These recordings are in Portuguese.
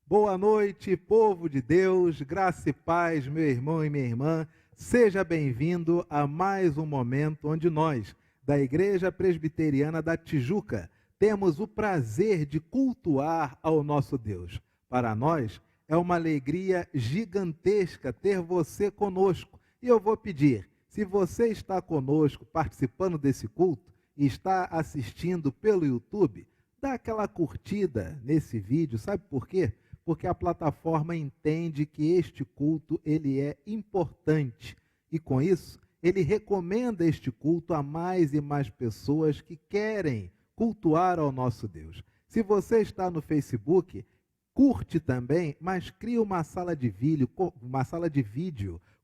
Boa noite, povo de Deus, graça e paz, meu irmão e minha irmã. Seja bem-vindo a mais um momento onde nós, da Igreja Presbiteriana da Tijuca, temos o prazer de cultuar ao nosso Deus. Para nós, é uma alegria gigantesca ter você conosco. E eu vou pedir, se você está conosco participando desse culto e está assistindo pelo YouTube, dá aquela curtida nesse vídeo, sabe por quê? Porque a plataforma entende que este culto ele é importante e com isso ele recomenda este culto a mais e mais pessoas que querem cultuar ao nosso Deus. Se você está no Facebook, curte também, mas cria uma sala de vídeo,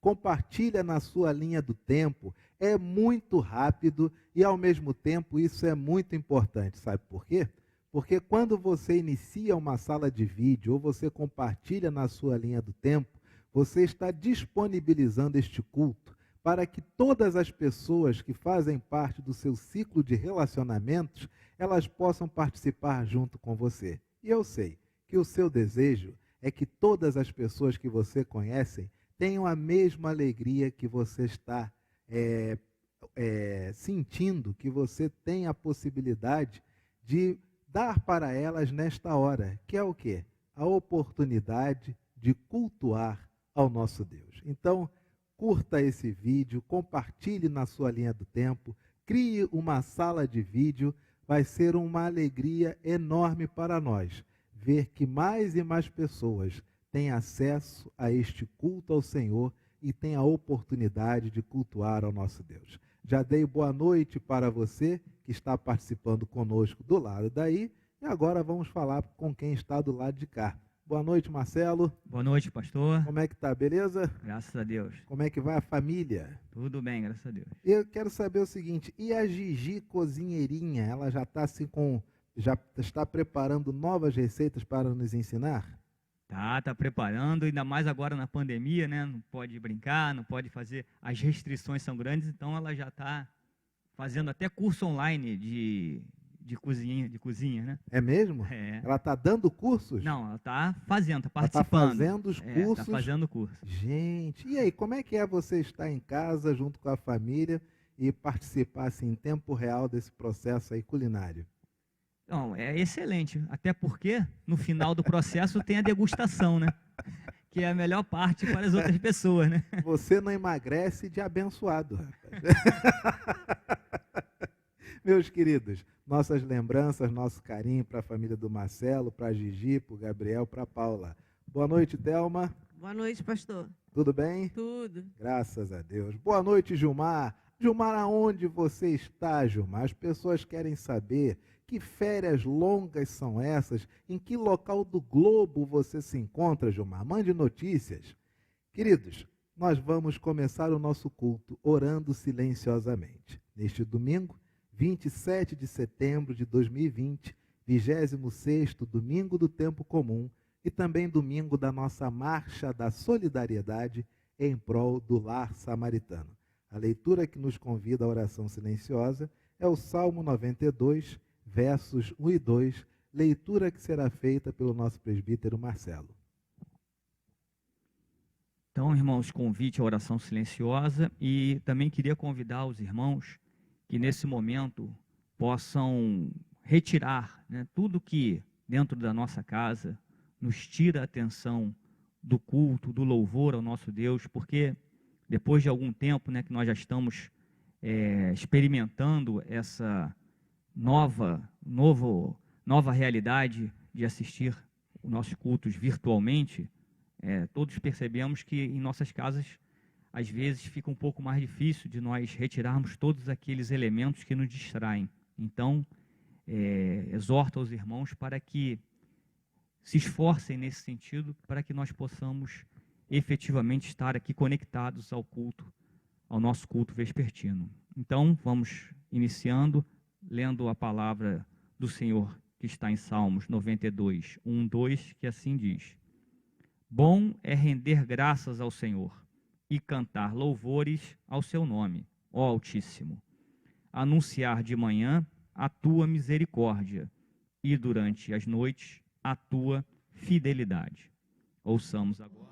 compartilha na sua linha do tempo. É muito rápido e ao mesmo tempo isso é muito importante, sabe por quê? Porque quando você inicia uma sala de vídeo ou você compartilha na sua linha do tempo, você está disponibilizando este culto para que todas as pessoas que fazem parte do seu ciclo de relacionamentos, elas possam participar junto com você. E eu sei que o seu desejo é que todas as pessoas que você conhece tenham a mesma alegria que você está sentindo, que você tem a possibilidade de dar para elas nesta hora, que é o quê? A oportunidade de cultuar ao nosso Deus. Então, curta esse vídeo, compartilhe na sua linha do tempo, crie uma sala de vídeo, vai ser uma alegria enorme para nós ver que mais e mais pessoas têm acesso a este culto ao Senhor e têm a oportunidade de cultuar ao nosso Deus. Já dei boa noite para você que está participando conosco do lado daí, e agora vamos falar com quem está do lado de cá. Boa noite, Marcelo. Boa noite, pastor. Como é que tá, beleza? Graças a Deus. Como é que vai a família? Tudo bem, graças a Deus. Eu quero saber o seguinte, e a Gigi cozinheirinha, ela já está assim já está preparando novas receitas para nos ensinar? Tá preparando, ainda mais agora na pandemia, né? Não pode brincar, não pode fazer, as restrições são grandes, então ela já está fazendo até curso online de cozinha, né? É mesmo? É. Ela está dando cursos? Não, ela está fazendo, está participando. Ela está fazendo os cursos? Está fazendo curso. Gente, e aí, como é que é você estar em casa junto com a família e participar assim, em tempo real desse processo aí culinário? Não, é excelente, até porque no final do processo tem a degustação, né? Que é a melhor parte para as outras pessoas, né? Você não emagrece de abençoado, rapaz. Meus queridos, nossas lembranças, nosso carinho para a família do Marcelo, para a Gigi, para o Gabriel, para a Paula. Boa noite, Thelma. Boa noite, pastor. Tudo bem? Tudo. Graças a Deus. Boa noite, Gilmar. Gilmar, aonde você está, Gilmar? As pessoas querem saber que férias longas são essas, em que local do globo você se encontra, Gilmar? Mande notícias. Queridos, nós vamos começar o nosso culto orando silenciosamente. Neste domingo, 27 de setembro de 2020, 26º domingo do tempo comum e também domingo da nossa Marcha da Solidariedade em prol do lar samaritano. A leitura que nos convida à oração silenciosa é o Salmo 92, versos 1 e 2, leitura que será feita pelo nosso presbítero Marcelo. Então, irmãos, convite à oração silenciosa e também queria convidar os irmãos que nesse momento possam retirar, né, tudo que dentro da nossa casa nos tira a atenção do culto, do louvor ao nosso Deus, porque depois de algum tempo, né, que nós já estamos experimentando essa nova realidade de assistir os nossos cultos virtualmente, todos percebemos que em nossas casas, às vezes, fica um pouco mais difícil de nós retirarmos todos aqueles elementos que nos distraem. Então, exorto aos irmãos para que se esforcem nesse sentido, para que nós possamos efetivamente estar aqui conectados ao culto, ao nosso culto vespertino. Então, vamos iniciando, lendo a palavra do Senhor, que está em Salmos 92, 1, 2, que assim diz: Bom é render graças ao Senhor e cantar louvores ao seu nome, ó Altíssimo. Anunciar de manhã a tua misericórdia e durante as noites a tua fidelidade. Ouçamos agora.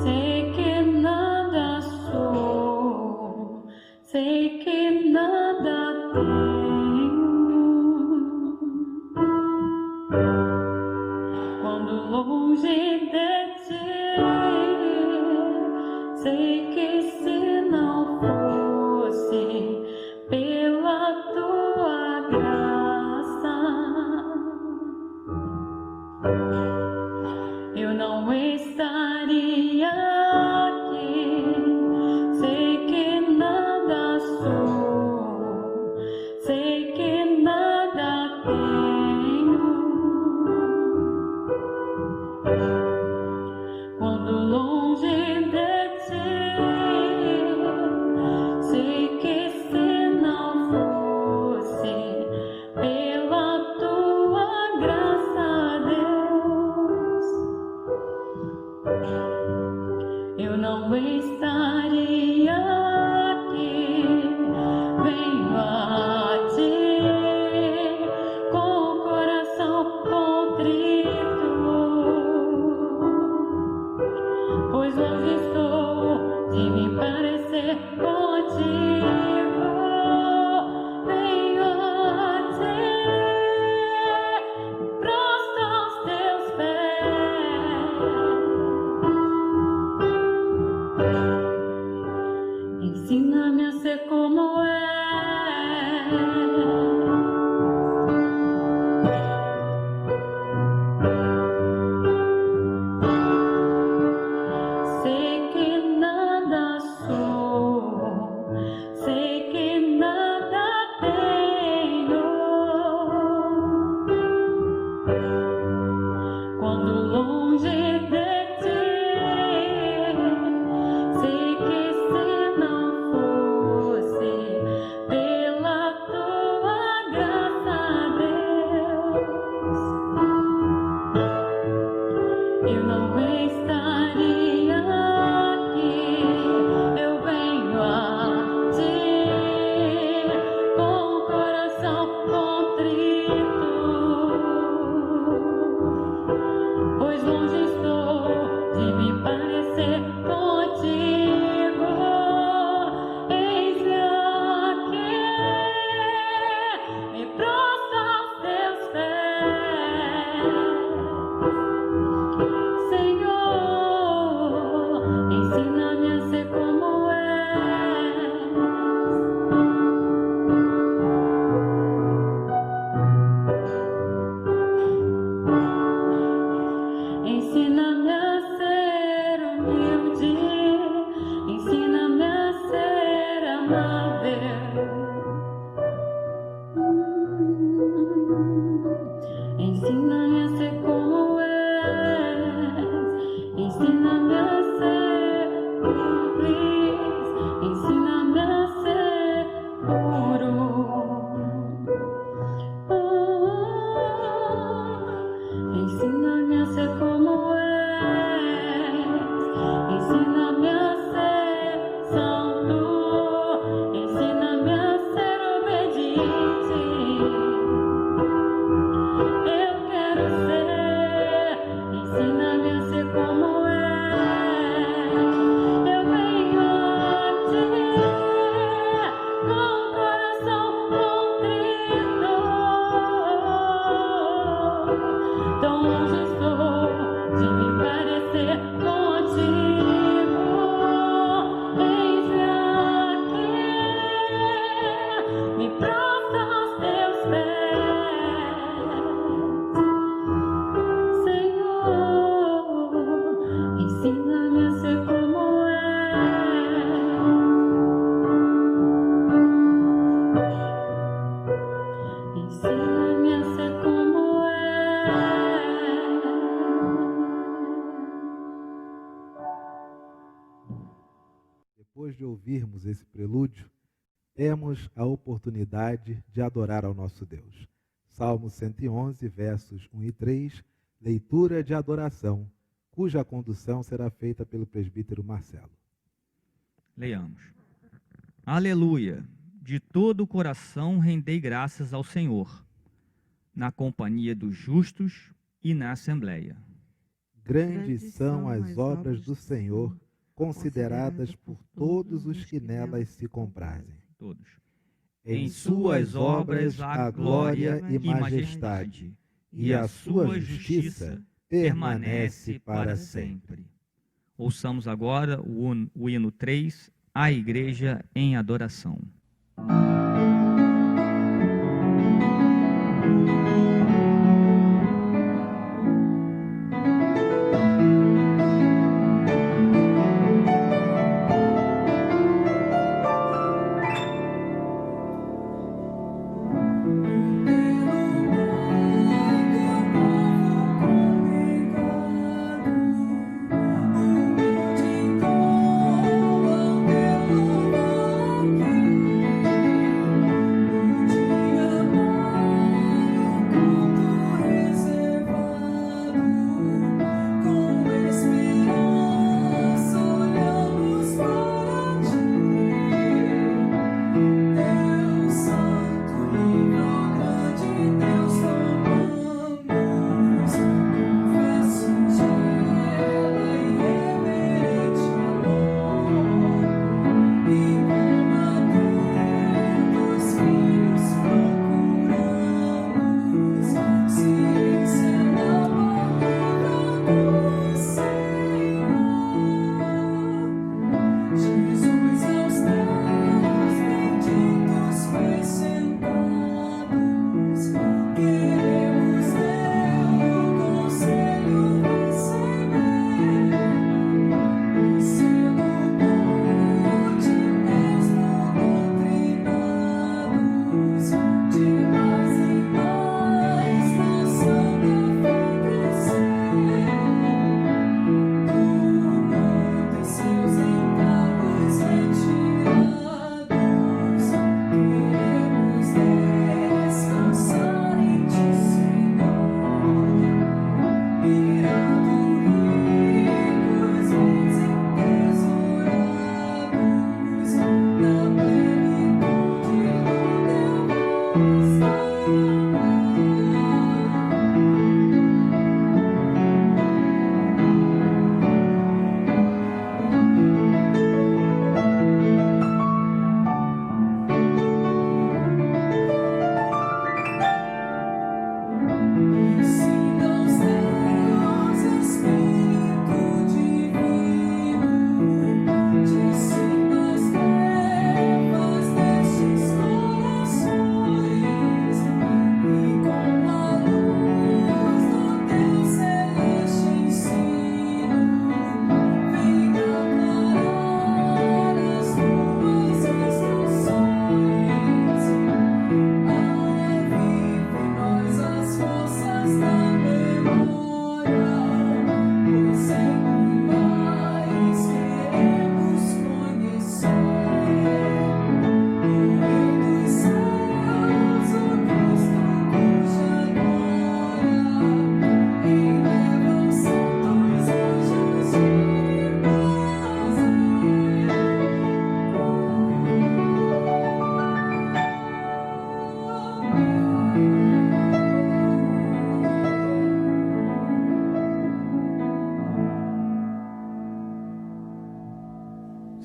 Sei que nada sou, sei que nada tenho. Quando longe de ti, sei que se não fosse pela tua graça, eu não estaria aqui. Sei que nada sou, sei que nada tenho. Quando longe de ti, sei que se não fosse pela tua graça, Deus, eu não estaria aqui. Venho a ti com o coração contrito, pois longe estou de me parecer contigo. Venho a ti, prostro aos teus pés. Ensina-me a ser como és. Sei que nada sou, sei que nada tenho. Quando longe de ti, sei que se não fosse pela tua graça, Deus, eu não estaria aqui. Eu venho a ti com o coração contrito, pois longe estou de me parecer contigo. Eis-me aqui, me prostro aos teus pés. Senhor, ensina-me a ser como és. Ensina-me a ser humilde, ensina-me a ser amável. Ensina-me a ser como és, ensina-me a ser simples, ensina-me a ser puro. Ensina-me a ser como és, ensina-me a ser santo, ensina-me a ser obediente. Eu quero ser, ensina-me a ser como és. Eu venho a ti com o coração contrito, tão longe estou de me parecer contigo. Eis-me aqui, me prostro aos teus pés. Senhor, ensina-me a ser como és. Ensina-me a ser como és. Depois de ouvirmos esse prelúdio, temos a oportunidade de adorar ao nosso Deus. Salmo 111, versos 1 e 3, leitura de adoração, cuja condução será feita pelo presbítero Marcelo. Leiamos. Aleluia! De todo o coração rendei graças ao Senhor, na companhia dos justos e na assembleia. Grandes são as obras do Senhor, consideradas por todos os que nelas se comprazem. Todos. Em suas obras há glória e majestade, e a sua justiça permanece para sempre. Ouçamos agora o hino 3, A Igreja em Adoração.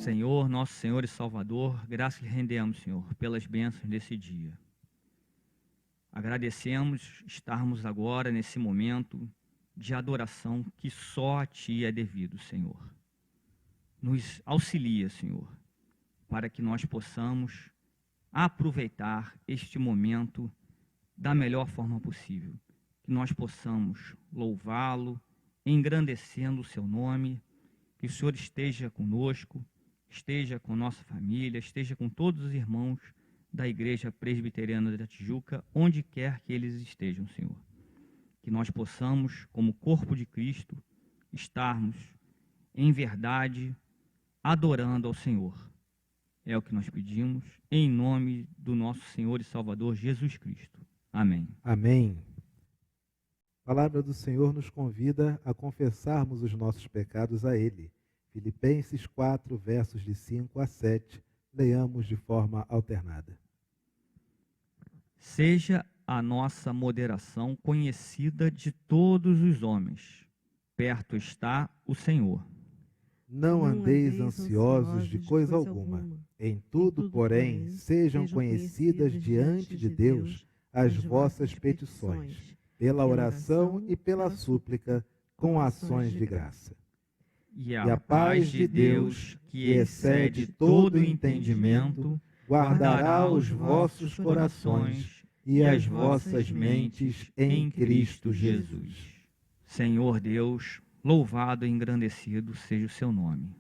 Senhor, nosso Senhor e Salvador, graças lhe rendemos, Senhor, pelas bênçãos desse dia. Agradecemos estarmos agora nesse momento de adoração que só a Ti é devido, Senhor. Nos auxilia, Senhor, para que nós possamos aproveitar este momento da melhor forma possível. Que nós possamos louvá-lo, engrandecendo o Seu nome, que o Senhor esteja conosco, esteja com nossa família, esteja com todos os irmãos da Igreja Presbiteriana da Tijuca, onde quer que eles estejam, Senhor. Que nós possamos, como corpo de Cristo, estarmos em verdade adorando ao Senhor. É o que nós pedimos, em nome do nosso Senhor e Salvador Jesus Cristo. Amém. Amém. A palavra do Senhor nos convida a confessarmos os nossos pecados a Ele. Filipenses 4, versos de 5 a 7. Leiamos de forma alternada. Seja a nossa moderação conhecida de todos os homens. Perto está o Senhor. Não andeis ansiosos de coisa alguma. Em tudo, porém, sejam conhecidas diante de Deus as vossas petições, pela oração e pela súplica, com ações de graça. E a paz de Deus, que excede todo o entendimento, guardará os vossos corações e as vossas mentes em Cristo Jesus. Senhor Deus, louvado e engrandecido seja o seu nome.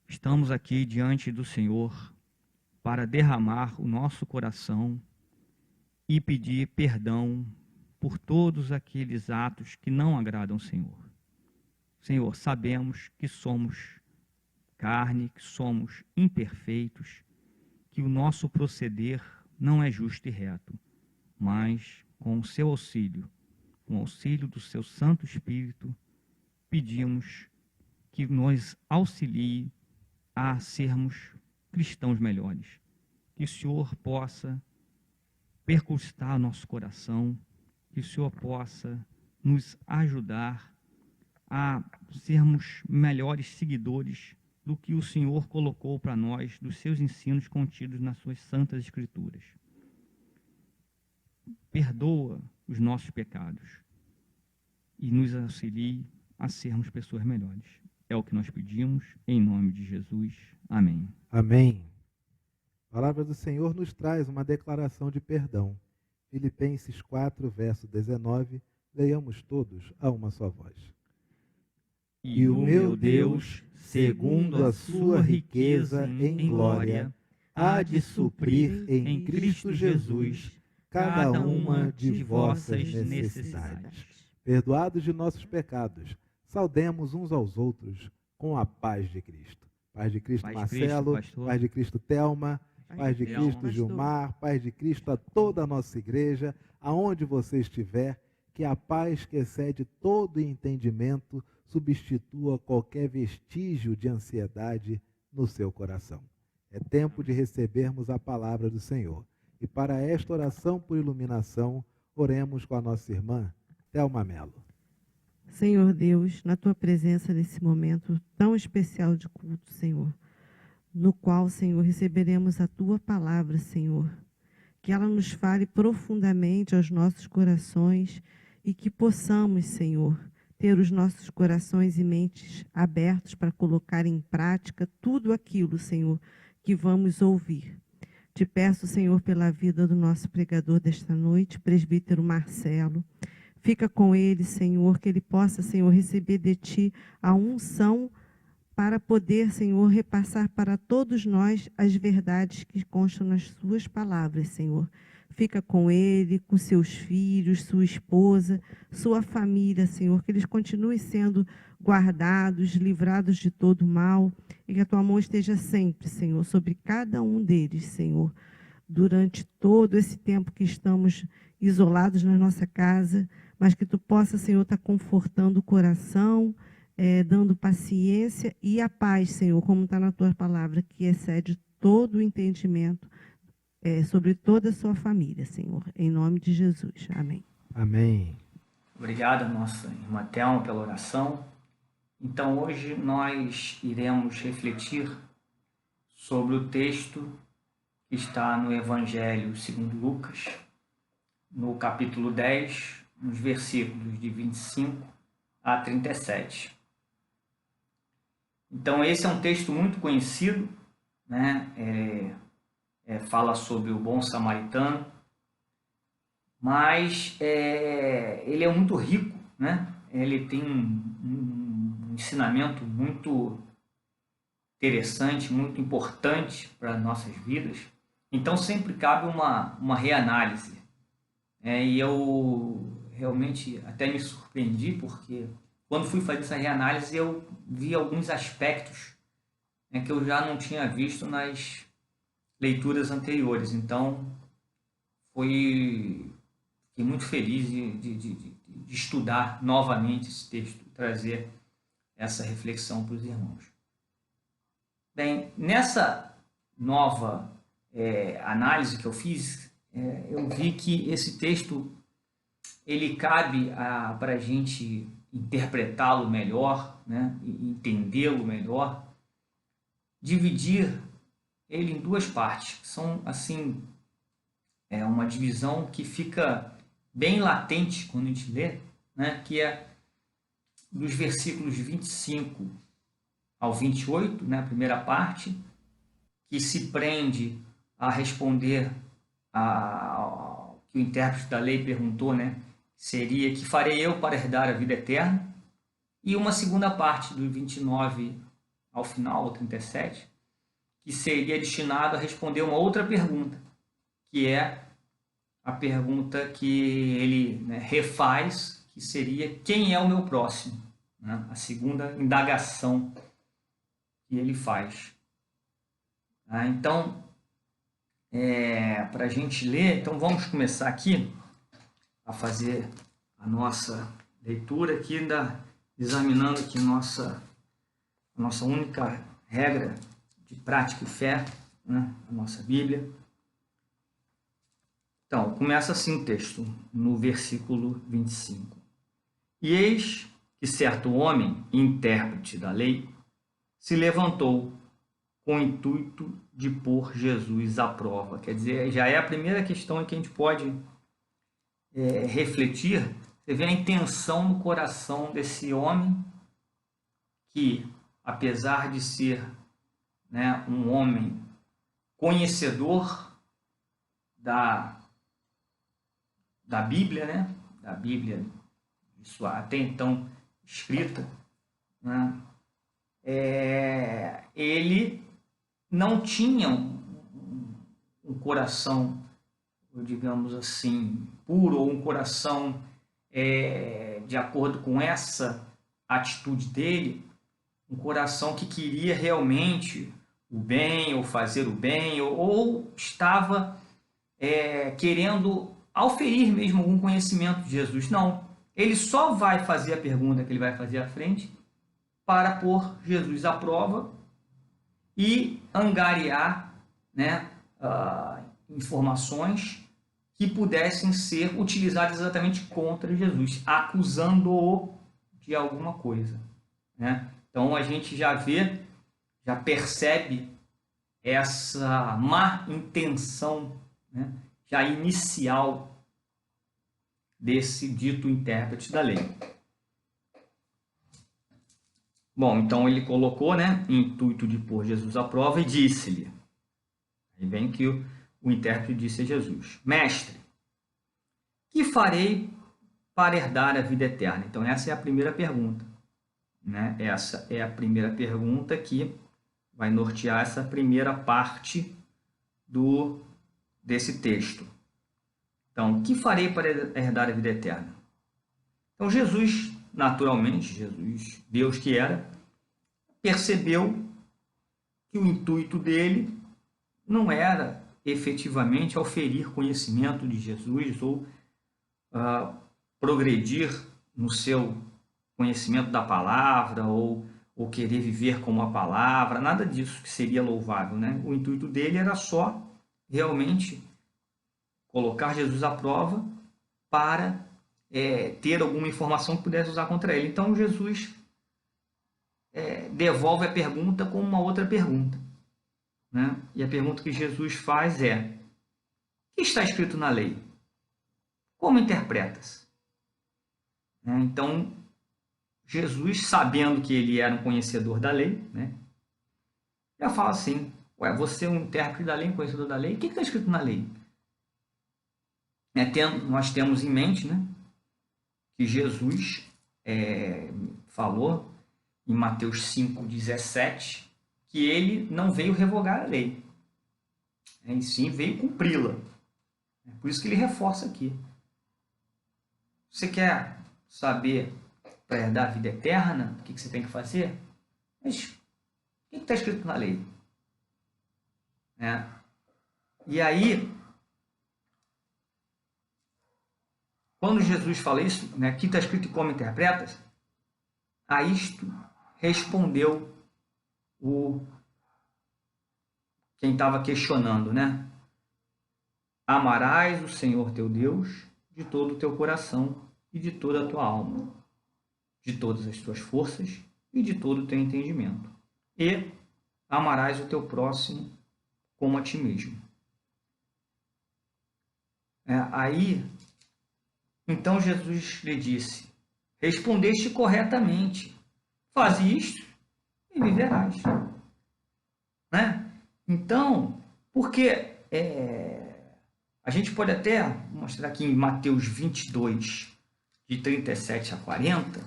Estamos aqui diante do Senhor para derramar o nosso coração e pedir perdão por todos aqueles atos que não agradam ao Senhor. Senhor, sabemos que somos carne, que somos imperfeitos, que o nosso proceder não é justo e reto, mas com o seu auxílio, com o auxílio do seu Santo Espírito, pedimos que nos auxilie a sermos cristãos melhores, que o Senhor possa percursar nosso coração, que o Senhor possa nos ajudar a sermos melhores seguidores do que o Senhor colocou para nós, dos seus ensinos contidos nas suas santas Escrituras. Perdoa os nossos pecados e nos auxilie a sermos pessoas melhores. É o que nós pedimos, em nome de Jesus. Amém. Amém. A palavra do Senhor nos traz uma declaração de perdão. Filipenses 4, verso 19, leiamos todos a uma só voz. E o meu Deus, segundo a sua riqueza em glória, há de suprir em Cristo Jesus cada uma de vossas necessidades. Perdoados de nossos pecados, saudemos uns aos outros com a paz de Cristo. Paz de Cristo, Paz de Marcelo, Cristo, pastor. paz de Cristo, Thelma, paz de Thelma. Cristo, Gilmar, paz de Cristo a toda a nossa igreja, aonde você estiver, que a paz que excede todo entendimento substitua qualquer vestígio de ansiedade no seu coração. É tempo de recebermos a palavra do Senhor. E para esta oração por iluminação, oremos com a nossa irmã, Thelma Mello. Senhor Deus, na tua presença nesse momento tão especial de culto, Senhor, no qual, Senhor, receberemos a tua palavra, Senhor, que ela nos fale profundamente aos nossos corações e que possamos, Senhor, ter os nossos corações e mentes abertos para colocar em prática tudo aquilo, Senhor, que vamos ouvir. Te peço, Senhor, pela vida do nosso pregador desta noite, presbítero Marcelo. Fica com ele, Senhor, que ele possa, Senhor, receber de Ti a unção para poder, Senhor, repassar para todos nós as verdades que constam nas Suas palavras, Senhor. Fica com ele, com seus filhos, sua esposa, sua família, Senhor, que eles continuem sendo guardados, livrados de todo mal, e que a Tua mão esteja sempre, Senhor, sobre cada um deles, Senhor, durante todo esse tempo que estamos isolados na nossa casa, mas que Tu possa, Senhor, estar confortando o coração, dando paciência e a paz, Senhor, como está na Tua palavra, que excede todo o entendimento, sobre toda a sua família, Senhor, em nome de Jesus. Amém. Amém. Obrigado, nossa irmã Thelma, pela oração. Então, hoje nós iremos refletir sobre o texto que está no Evangelho segundo Lucas, no capítulo 10, nos versículos de 25 a 37. Então, esse é um texto muito conhecido, né? Fala sobre o bom samaritano, mas ele é muito rico, né? Ele tem um ensinamento muito interessante, muito importante para as nossas vidas. Então sempre cabe uma reanálise. E eu realmente até me surpreendi, porque quando fui fazer essa reanálise eu vi alguns aspectos que eu já não tinha visto nas leituras anteriores. Então, fiquei muito feliz de estudar novamente esse texto e trazer essa reflexão para os irmãos. Bem, nessa nova análise que eu fiz, eu vi que esse texto ele cabe para a gente interpretá-lo melhor, né, e entendê-lo melhor, dividir ele em duas partes. São, assim, uma divisão que fica bem latente quando a gente lê, né, que é dos versículos 25 ao 28, né, a primeira parte, que se prende a responder ao que o intérprete da lei perguntou, né, seria: que farei eu para herdar a vida eterna? E uma segunda parte, do 29 ao final, ao 37, que seria destinado a responder uma outra pergunta, que é a pergunta que ele, né, refaz, que seria: quem é o meu próximo? Né? A segunda indagação que ele faz. Então, para a gente ler, então vamos começar aqui a fazer a nossa leitura aqui, examinando aqui a nossa única regra de prática e fé, né? A nossa Bíblia. Então, começa assim o texto, no versículo 25. E eis que certo homem, intérprete da lei, se levantou com o intuito de pôr Jesus à prova. Quer dizer, já é a primeira questão que a gente pode refletir. Você vê a intenção no coração desse homem, que, apesar de ser, né, um homem conhecedor da Bíblia, né, da Bíblia, sua até então escrita, né, ele não tinha um coração, digamos assim, puro, ou um coração de acordo com essa atitude dele, um coração que queria realmente o bem, ou fazer o bem, ou estava querendo auferir mesmo algum conhecimento de Jesus. Não, ele só vai fazer a pergunta que ele vai fazer à frente para pôr Jesus à prova e angariar, né, informações que pudessem ser utilizadas exatamente contra Jesus, acusando-o de alguma coisa, né? Então a gente já vê, já percebe essa má intenção, né, já inicial desse dito intérprete da lei. Bom, então ele colocou, né, intuito de pôr Jesus à prova, e disse-lhe. Aí vem que o intérprete disse a Jesus: Mestre, que farei para herdar a vida eterna? Então essa é a primeira pergunta, né? Essa é a primeira pergunta que vai nortear essa primeira parte desse texto. Então, o que farei para herdar a vida eterna? Então Jesus, naturalmente, Jesus, Deus que era, percebeu que o intuito dele não era efetivamente auferir conhecimento de Jesus ou progredir no seu conhecimento da palavra ou querer viver como a palavra, nada disso que seria louvável, né? O intuito dele era só realmente colocar Jesus à prova para ter alguma informação que pudesse usar contra ele. Então Jesus devolve a pergunta com uma outra pergunta, né? E a pergunta que Jesus faz é: o que está escrito na lei? Como interpretas? Então Jesus, sabendo que ele era um conhecedor da lei, né, já fala assim: ué, você é um intérprete da lei, um conhecedor da lei, o que está escrito na lei? Nós temos em mente, né, que Jesus falou em Mateus 5,17 que ele não veio revogar a lei, e sim veio cumpri-la. É por isso que ele reforça aqui. Você quer saber para herdar a vida eterna, o que você tem que fazer? Mas o que está escrito na lei? E aí, quando Jesus fala isso, que está escrito e como interpretas, a isto respondeu quem estava questionando, Amarás o Senhor teu Deus de todo o teu coração e de toda a tua alma, de todas as tuas forças e de todo o teu entendimento. E amarás o teu próximo como a ti mesmo. Aí, então Jesus lhe disse, respondeste corretamente, faze isto e viverás. Então, porque a gente pode até mostrar aqui em Mateus 22, de 37 a 40,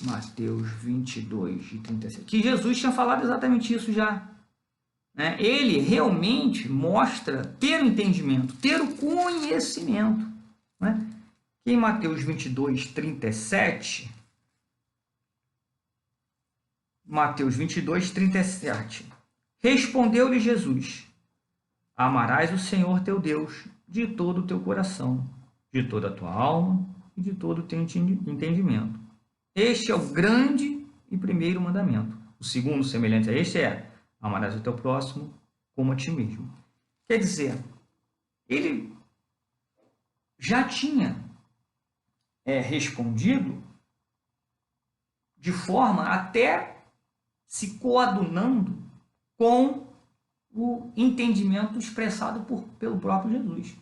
Mateus 22, de 37, que Jesus tinha falado exatamente isso já. Ele realmente mostra ter o entendimento, ter o conhecimento. Em Mateus 22, 37, Mateus 22, 37, respondeu-lhe Jesus, amarás o Senhor teu Deus de todo o teu coração, de toda a tua alma e de todo o teu entendimento. Este é o grande e primeiro mandamento. O segundo, semelhante a este, é amarás o teu próximo como a ti mesmo. Quer dizer, ele já tinha respondido de forma até se coadunando com o entendimento expressado pelo próprio Jesus.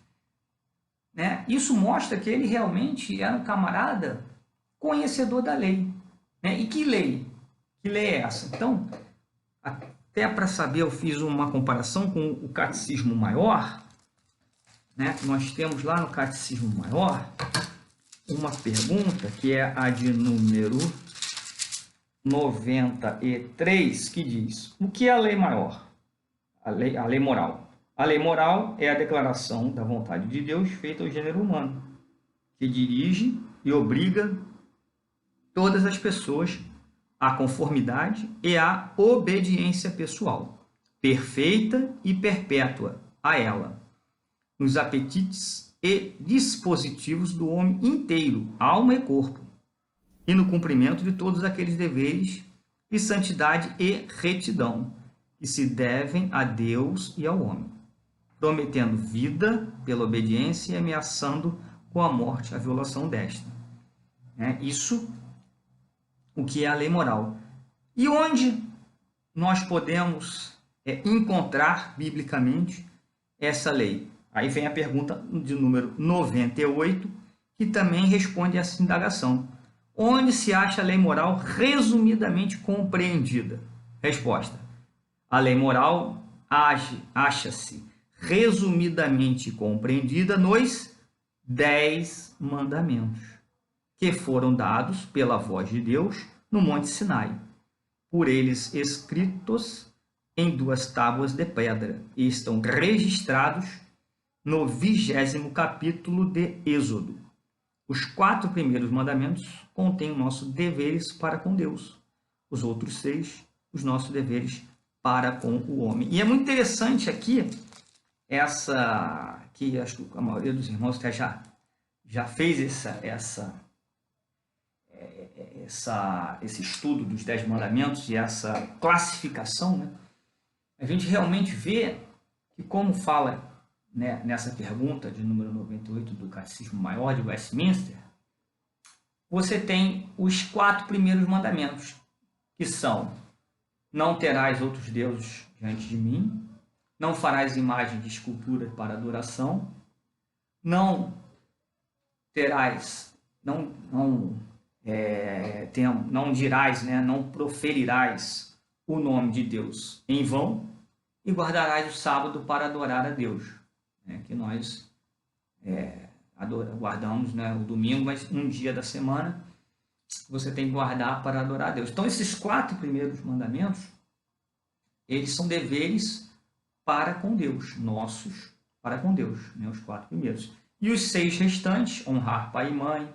Isso mostra que ele realmente era um camarada conhecedor da lei. E que lei? Que lei é essa? Então, até para saber, eu fiz uma comparação com o Catecismo Maior. Nós temos lá no Catecismo Maior uma pergunta, que é a de número 93, que diz, o que é a lei maior? A lei moral. A lei moral é a declaração da vontade de Deus feita ao gênero humano, que dirige e obriga todas as pessoas à conformidade e à obediência pessoal, perfeita e perpétua a ela, nos apetites e dispositivos do homem inteiro, alma e corpo, e no cumprimento de todos aqueles deveres de santidade e retidão que se devem a Deus e ao homem, prometendo vida pela obediência e ameaçando com a morte a violação desta. Isso o que é a lei moral. E onde nós podemos encontrar biblicamente essa lei? Aí vem a pergunta de número 98, que também responde a essa indagação. Onde se acha a lei moral resumidamente compreendida? Resposta. A lei moral acha-se resumidamente compreendida nos 10 mandamentos, que foram dados pela voz de Deus no Monte Sinai, por eles escritos em 2 tábuas de pedra, e estão registrados no 20º capítulo de Êxodo. Os 4 primeiros mandamentos contêm os nossos deveres para com Deus. Os outros 6, os nossos deveres para com o homem. E é muito interessante aqui, que acho que a maioria dos irmãos até já fez esse estudo dos 10 mandamentos e essa classificação. A gente realmente vê que, como fala nessa pergunta de número 98 do Catecismo Maior de Westminster, você tem os 4 primeiros mandamentos, que são: não terás outros deuses diante de mim, não farás imagem de escultura para adoração, não terás, não dirás, não proferirás o nome de Deus em vão, e guardarás o sábado para adorar a Deus. Que nós guardamos o domingo, mas um dia da semana você tem que guardar para adorar a Deus. Então, esses 4 primeiros mandamentos, eles são deveres para com Deus, nossos para com Deus, os 4 primeiros. E os 6 restantes: honrar pai e mãe,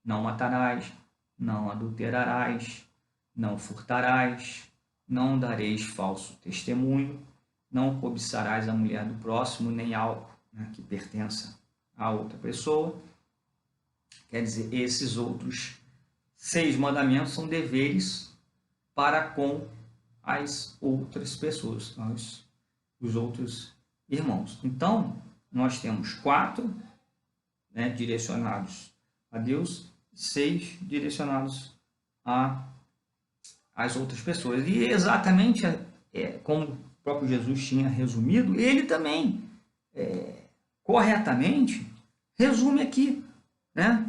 não matarás, não adulterarás, não furtarás, não dareis falso testemunho, não cobiçarás a mulher do próximo, nem algo, né, que pertença a outra pessoa. Quer dizer, esses outros 6 mandamentos são deveres para com as outras pessoas, os outros irmãos. Então, nós temos 4, né, direcionados a Deus, 6 direcionados às outras pessoas. E exatamente como o próprio Jesus tinha resumido, ele também, corretamente, resume aqui, né?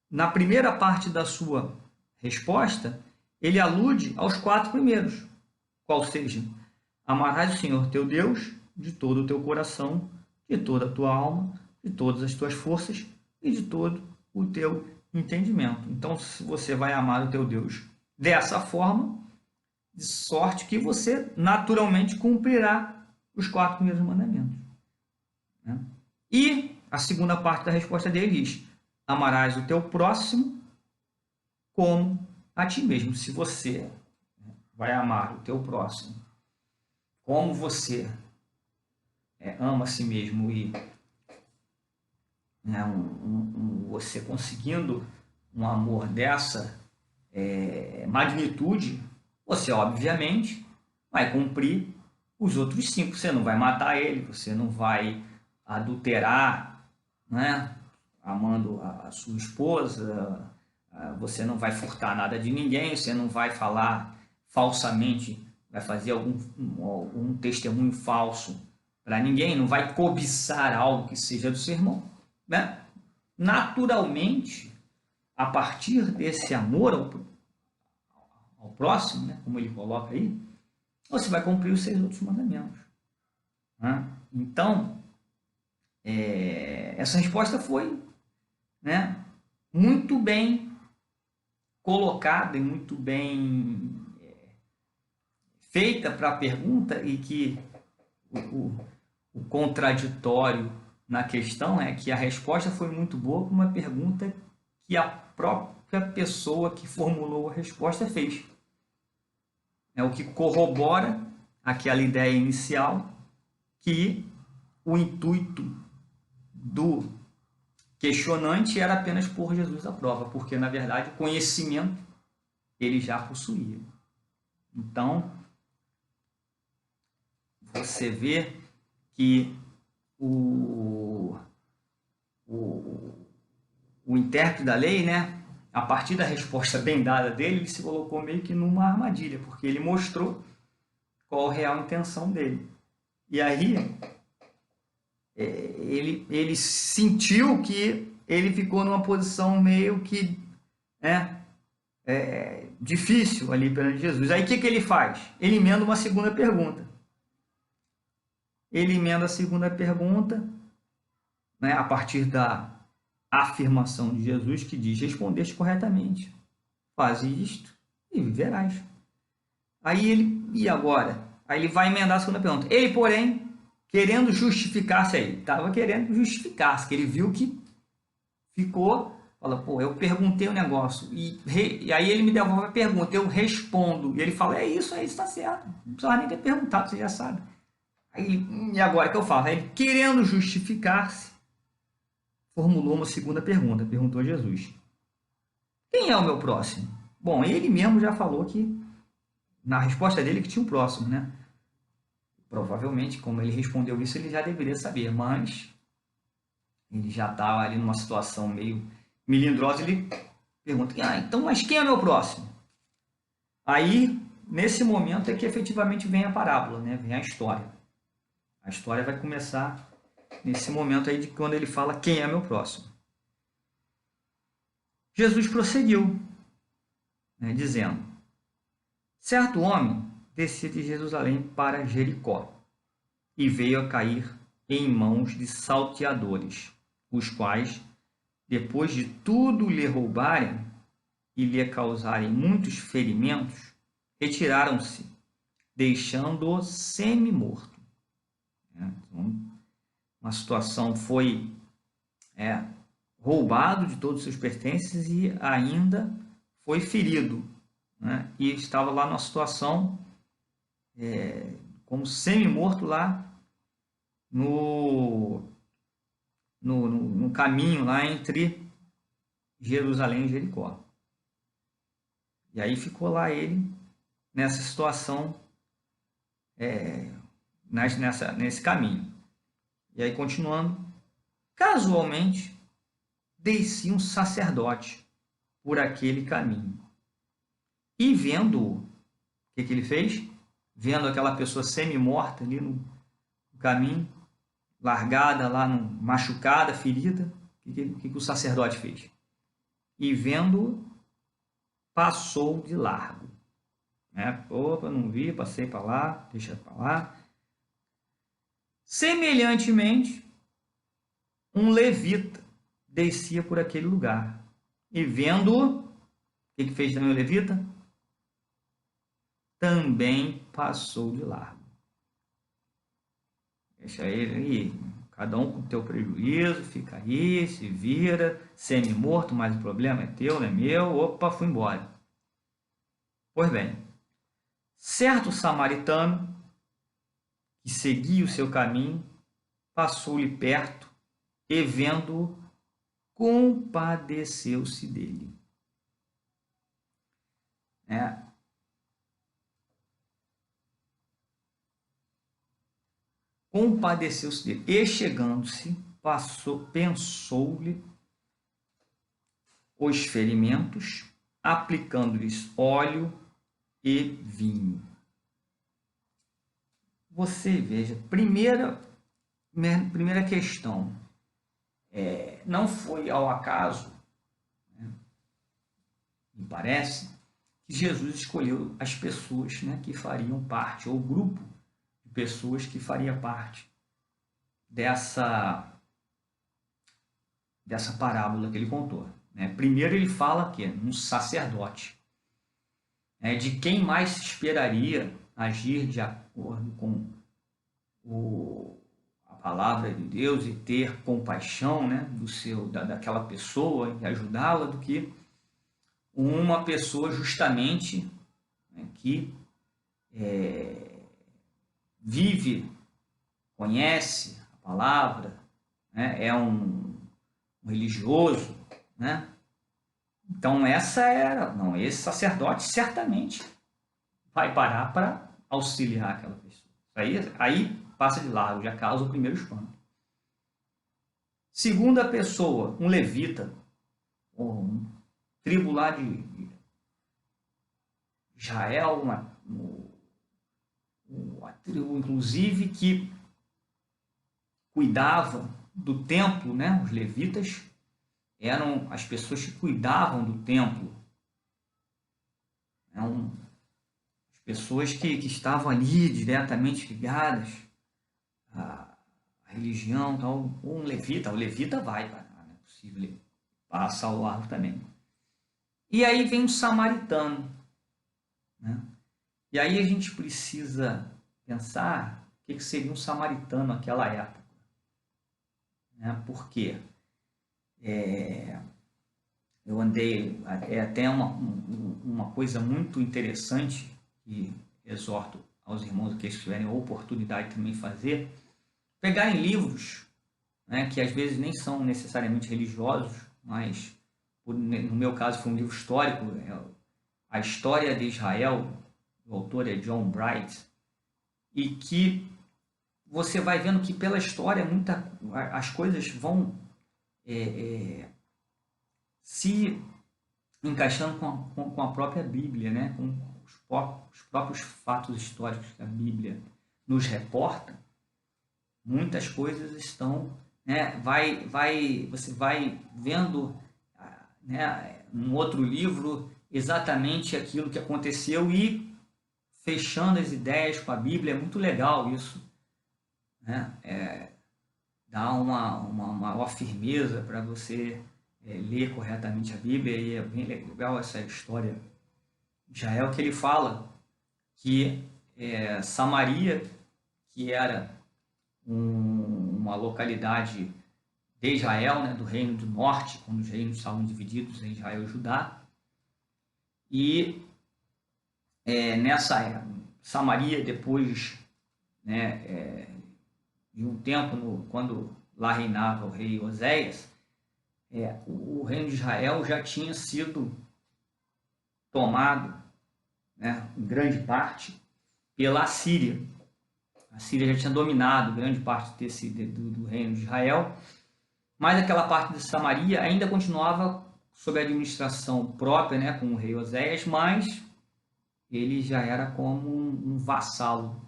Na primeira parte da sua resposta, ele alude aos 4 primeiros, qual seja: amarás o Senhor teu Deus de todo o teu coração, de toda a tua alma, de todas as tuas forças e de todo o teu entendimento. Então, se você vai amar o teu Deus dessa forma, de sorte que você naturalmente cumprirá os 4 primeiros mandamentos, né? E a segunda parte da resposta dele diz: amarás o teu próximo como a ti mesmo. Se você vai amar o teu próximo como você ama a si mesmo, e né, você conseguindo um amor dessa magnitude, você obviamente vai cumprir os outros 5. Você não vai matar ele, você não vai adulterar, né, amando a sua esposa, você não vai furtar nada de ninguém, você não vai falar falsamente, vai fazer algum testemunho falso para ninguém, não vai cobiçar algo que seja do seu irmão, né? Naturalmente, a partir desse amor ao próximo, né, como ele coloca aí, você vai cumprir os 6 outros mandamentos, né? Então, essa resposta foi, né, muito bem colocada e muito bem feita para a pergunta, e que o contraditório na questão é que a resposta foi muito boa para uma pergunta que a própria pessoa que formulou a resposta fez. É o que corrobora aquela ideia inicial, que o intuito do questionante era apenas pôr Jesus à prova, porque, na verdade, o conhecimento ele já possuía. Então, você vê que o intérprete da lei, né, a partir da resposta bem dada dele, ele se colocou meio que numa armadilha, porque ele mostrou qual a real intenção dele. E aí, ele sentiu que ele ficou numa posição meio que difícil ali perante Jesus. Aí o que ele faz? Ele emenda uma segunda pergunta. Ele emenda a segunda pergunta, né, a partir da afirmação de Jesus, que diz: respondeste corretamente, faze isto e viverás. E agora? Aí ele vai emendar a segunda pergunta. Ele, porém, querendo justificar-se aí, estava querendo justificar-se, que ele viu que ficou, fala, pô, eu perguntei um negócio, e aí ele me devolve a pergunta, eu respondo, e ele fala, é isso, está certo, não precisa nem ter perguntado, você já sabe. Aí, e agora o que eu falo? Aí ele, querendo justificar-se, formulou uma segunda pergunta, perguntou a Jesus: quem é o meu próximo? Bom, ele mesmo já falou que, na resposta dele, que tinha um próximo, né? Provavelmente, como ele respondeu isso, ele já deveria saber, mas ele já estava ali numa situação meio melindrosa, ele pergunta, então, mas quem é o meu próximo? Aí, nesse momento é que efetivamente vem a parábola, né? Vem a história. A história vai começar nesse momento aí de quando ele fala quem é meu próximo. Jesus prosseguiu, né, dizendo: certo homem descia de Jerusalém para Jericó e veio a cair em mãos de salteadores, os quais, depois de tudo lhe roubarem e lhe causarem muitos ferimentos, retiraram-se, deixando-o semi-morto. Então, uma situação, foi roubado de todos os seus pertences e ainda foi ferido, né? E estava lá numa situação como semi-morto lá no caminho lá entre Jerusalém e Jericó. E aí ficou lá ele nessa situação, nesse caminho. E aí, continuando, casualmente descia um sacerdote por aquele caminho. E vendo-o, o que ele fez? Vendo aquela pessoa semi-morta ali no caminho, largada lá, machucada, ferida, o que o sacerdote fez? E vendo-o, passou de largo. Opa, não vi, passei para lá, deixa para lá. Semelhantemente, um levita descia por aquele lugar. E vendo-o, o que fez também o levita? Também passou de largo. Deixa ele aí, cada um com o teu prejuízo, fica aí, se vira, semi-morto, mas o problema é teu, não é meu, opa, fui embora. Pois bem, certo samaritano, que seguia o seu caminho, passou-lhe perto e, vendo-o, compadeceu-se dele. Compadeceu-se dele. E, chegando-se, pensou-lhe os ferimentos, aplicando-lhes óleo e vinho. Você veja, primeira questão, não foi ao acaso, né, me parece, que Jesus escolheu as pessoas, né, que fariam parte, ou o grupo de pessoas que faria parte dessa parábola que ele contou. Né? Primeiro ele fala que um sacerdote, de quem mais se esperaria agir de acordo com a palavra de Deus e ter compaixão, né, daquela pessoa e ajudá-la, do que uma pessoa justamente, né, que vive, conhece a palavra, né, é um religioso, né? Então esse sacerdote certamente vai parar para auxiliar aquela pessoa. Aí passa de largo, já causa o primeiro espanto. Segunda pessoa, um levita, ou um tribo lá de Israel, uma tribo inclusive que cuidava do templo, né? Os levitas eram as pessoas que cuidavam do templo. As pessoas que estavam ali diretamente ligadas à religião. Então, o levita vai, não é possível, ele passa ao largo também. E aí vem um samaritano. Né? E aí a gente precisa pensar o que seria um samaritano naquela época. Né? Por quê? Eu andei, até uma coisa muito interessante, que exorto aos irmãos que tiverem a oportunidade de também fazer, pegarem livros, né, que às vezes nem são necessariamente religiosos, mas no meu caso foi um livro histórico, A História de Israel, o autor é John Bright, e que você vai vendo que pela história as coisas vão se encaixando com a própria Bíblia, né? Com os próprios fatos históricos que a Bíblia nos reporta. Muitas coisas estão, né? Você vai vendo, né, num outro livro exatamente aquilo que aconteceu e fechando as ideias com a Bíblia. É muito legal isso, né? Dá uma maior firmeza para você ler corretamente a Bíblia, e é bem legal essa história de Israel, que ele fala que Samaria, que era uma localidade de Israel, né, do reino do norte, quando os reinos estavam divididos em Israel e Judá, E nessa Samaria, depois, né, de um tempo, quando lá reinava o rei Oséias, o reino de Israel já tinha sido tomado, né, em grande parte pela Assíria. A Síria já tinha dominado grande parte do reino de Israel, mas aquela parte de Samaria ainda continuava sob a administração própria, né, com o rei Oséias, mas ele já era como um vassalo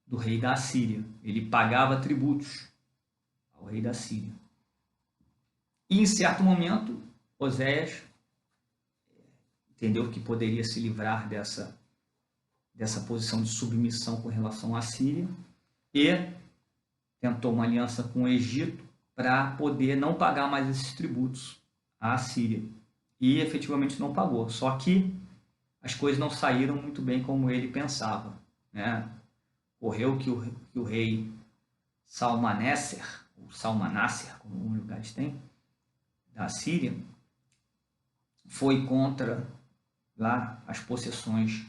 do rei da Assíria. Ele pagava tributos ao rei da Síria. E em certo momento, Oséias entendeu que poderia se livrar dessa posição de submissão com relação à Síria e tentou uma aliança com o Egito para poder não pagar mais esses tributos à Síria. E efetivamente não pagou. Só que as coisas não saíram muito bem como ele pensava, né? Ocorreu que o rei Salmaneser, ou Salmanasser, como alguns lugares têm, da Síria, foi contra lá as possessões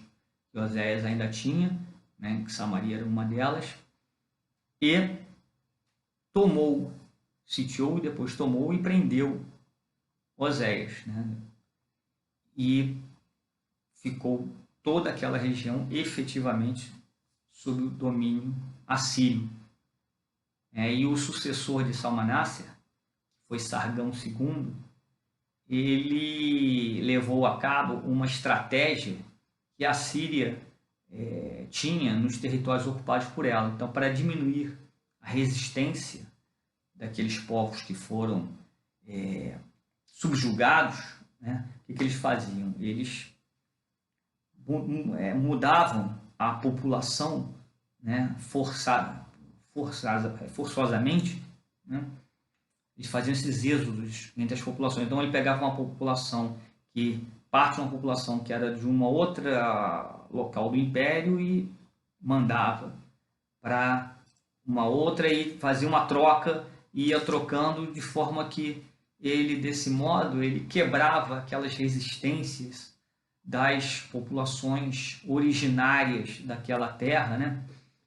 que Oséias ainda tinha, né, que Samaria era uma delas, e sitiou e depois tomou e prendeu Oséias, né? E ficou toda aquela região efetivamente sob o domínio assírio. E o sucessor de Salmanasser, que foi Sargão II, ele levou a cabo uma estratégia que a Síria tinha nos territórios ocupados por ela. Então, para diminuir a resistência daqueles povos que foram subjugados, né, o que eles faziam? Eles mudavam a população, né, forçosamente, né? Eles faziam esses êxodos entre as populações. Então, ele pegava uma população parte de uma população que era de uma outra local do império e mandava para uma outra e fazia uma troca, ia trocando de forma que desse modo, ele quebrava aquelas resistências das populações originárias daquela terra, né?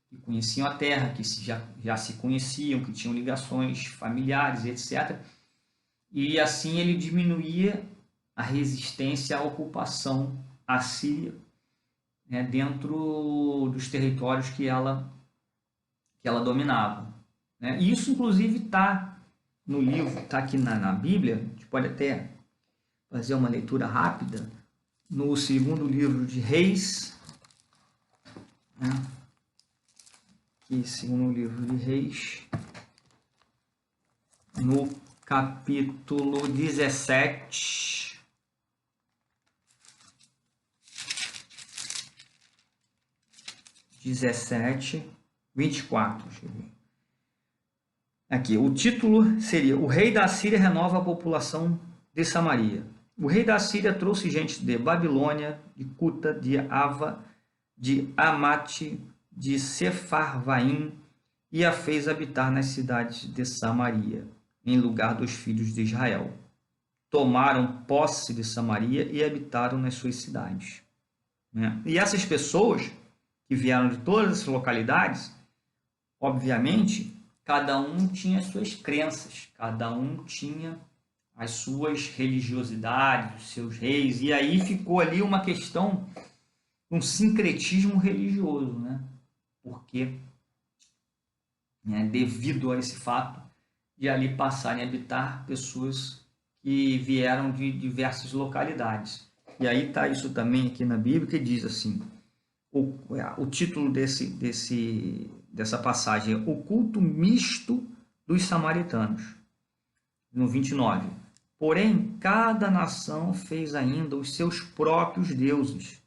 Que conheciam a terra, que já se conheciam, que tinham ligações familiares, etc. E assim ele diminuía a resistência à ocupação assíria, né, dentro dos territórios que ela dominava, né? E isso, inclusive, está no livro, está aqui na Bíblia. A gente pode até fazer uma leitura rápida no segundo livro de Reis, né? Aqui, segundo livro de Reis, no capítulo 17, (17, 24). Deixa eu ver. Aqui, o título seria: O rei da Síria renova a população de Samaria. O rei da Síria trouxe gente de Babilônia, de Cuta, de Ava, de Amate, de Sefarvaim, e a fez habitar nas cidades de Samaria, em lugar dos filhos de Israel. Tomaram posse de Samaria e habitaram nas suas cidades, né? E essas pessoas que vieram de todas as localidades, obviamente, cada um tinha as suas crenças, cada um tinha as suas religiosidades, os seus reis, e aí ficou ali uma questão, um sincretismo religioso, né? Porque, né, devido a esse fato de ali passarem a habitar pessoas que vieram de diversas localidades. E aí está isso também aqui na Bíblia, que diz assim, o título dessa passagem é O Culto Misto dos Samaritanos, no 29. Porém, cada nação fez ainda os seus próprios deuses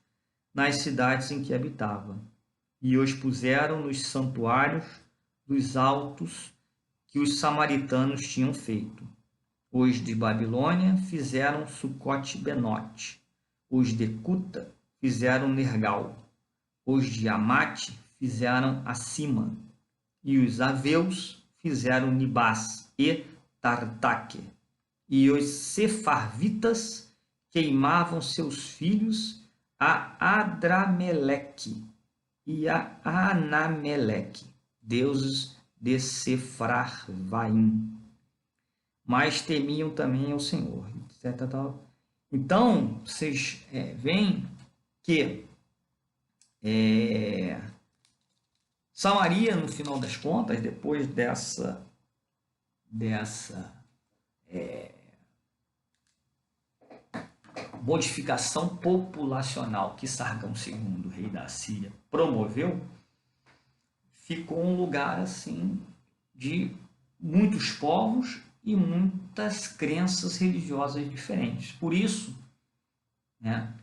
nas cidades em que habitava, e os puseram nos santuários dos altos que os samaritanos tinham feito. Os de Babilônia fizeram Sucote-Benote, os de Cuta fizeram Nergal, os de Amate fizeram Acima, e os aveus fizeram Nibás e Tartaque, e os sefarvitas queimavam seus filhos a Adrameleque e a Anameleque, deuses de Sepharvaim, mas temiam também ao Senhor. Então, vocês veem que Samaria, no final das contas, depois dessa modificação populacional que Sargão II, rei da Síria, promoveu, ficou um lugar assim de muitos povos e muitas crenças religiosas diferentes. Por isso, né,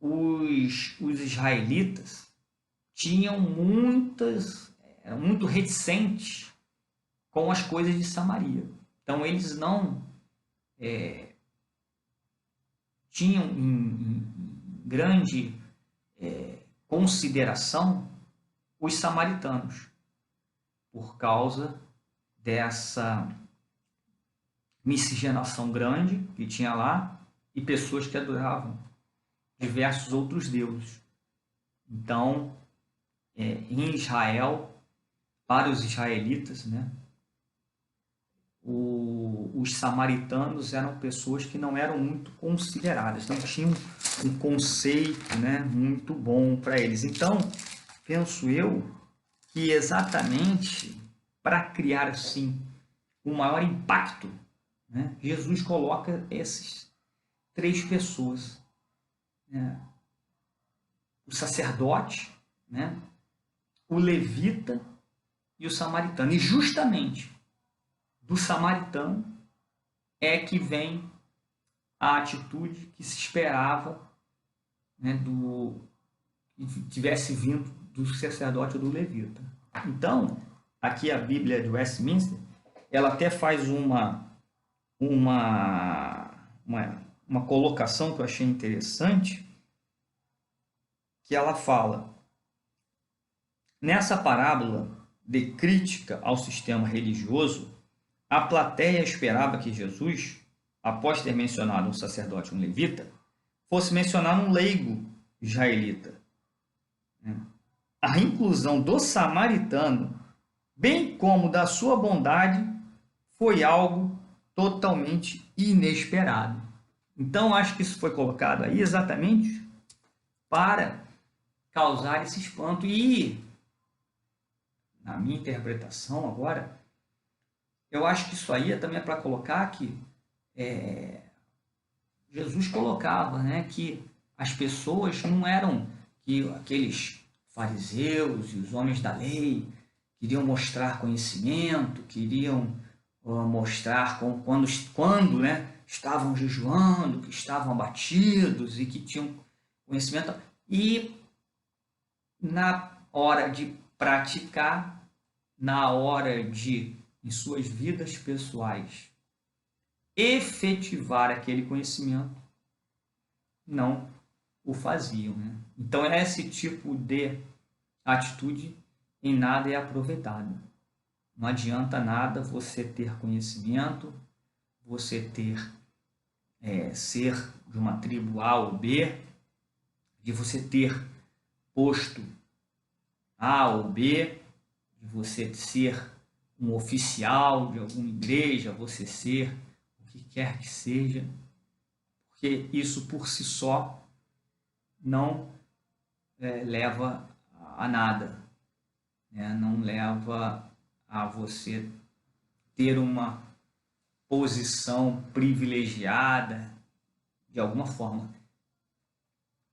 os israelitas eram muito reticentes com as coisas de Samaria. Então, eles não tinham em grande consideração os samaritanos, por causa dessa miscigenação grande que tinha lá e pessoas que adoravam diversos outros deuses. Então, em Israel, para os israelitas, né, os samaritanos eram pessoas que não eram muito consideradas, não tinham um conceito, né, muito bom para eles. Então, penso eu que exatamente para criar assim um maior impacto, né, Jesus coloca essas três pessoas, né, o sacerdote, né, o levita e o samaritano. E justamente do samaritano é que vem a atitude que se esperava, né, que tivesse vindo do sacerdote ou do levita. Então, aqui a Bíblia de Westminster, ela até faz uma colocação que eu achei interessante, que ela fala: nessa parábola de crítica ao sistema religioso, a plateia esperava que Jesus, após ter mencionado um sacerdote e um levita, fosse mencionar um leigo israelita. A inclusão do samaritano, bem como da sua bondade, foi algo totalmente inesperado. Então, acho que isso foi colocado aí exatamente para causar esse espanto. E, na minha interpretação agora, eu acho que isso aí também é para colocar que Jesus colocava, né, que as pessoas não eram que aqueles fariseus e os homens da lei queriam mostrar conhecimento, queriam mostrar quando né, estavam jejuando, que estavam abatidos e que tinham conhecimento. E na hora de praticar, na hora de, em suas vidas pessoais, efetivar aquele conhecimento, não o faziam. Né? Então, esse tipo de atitude em nada é aproveitada. Não adianta nada você ter conhecimento, você ser de uma tribo A ou B, de você ter posto A ou B, de você ser um oficial de alguma igreja, você ser o que quer que seja, porque isso por si só não leva a nada, né? Não leva a você ter uma posição privilegiada de alguma forma,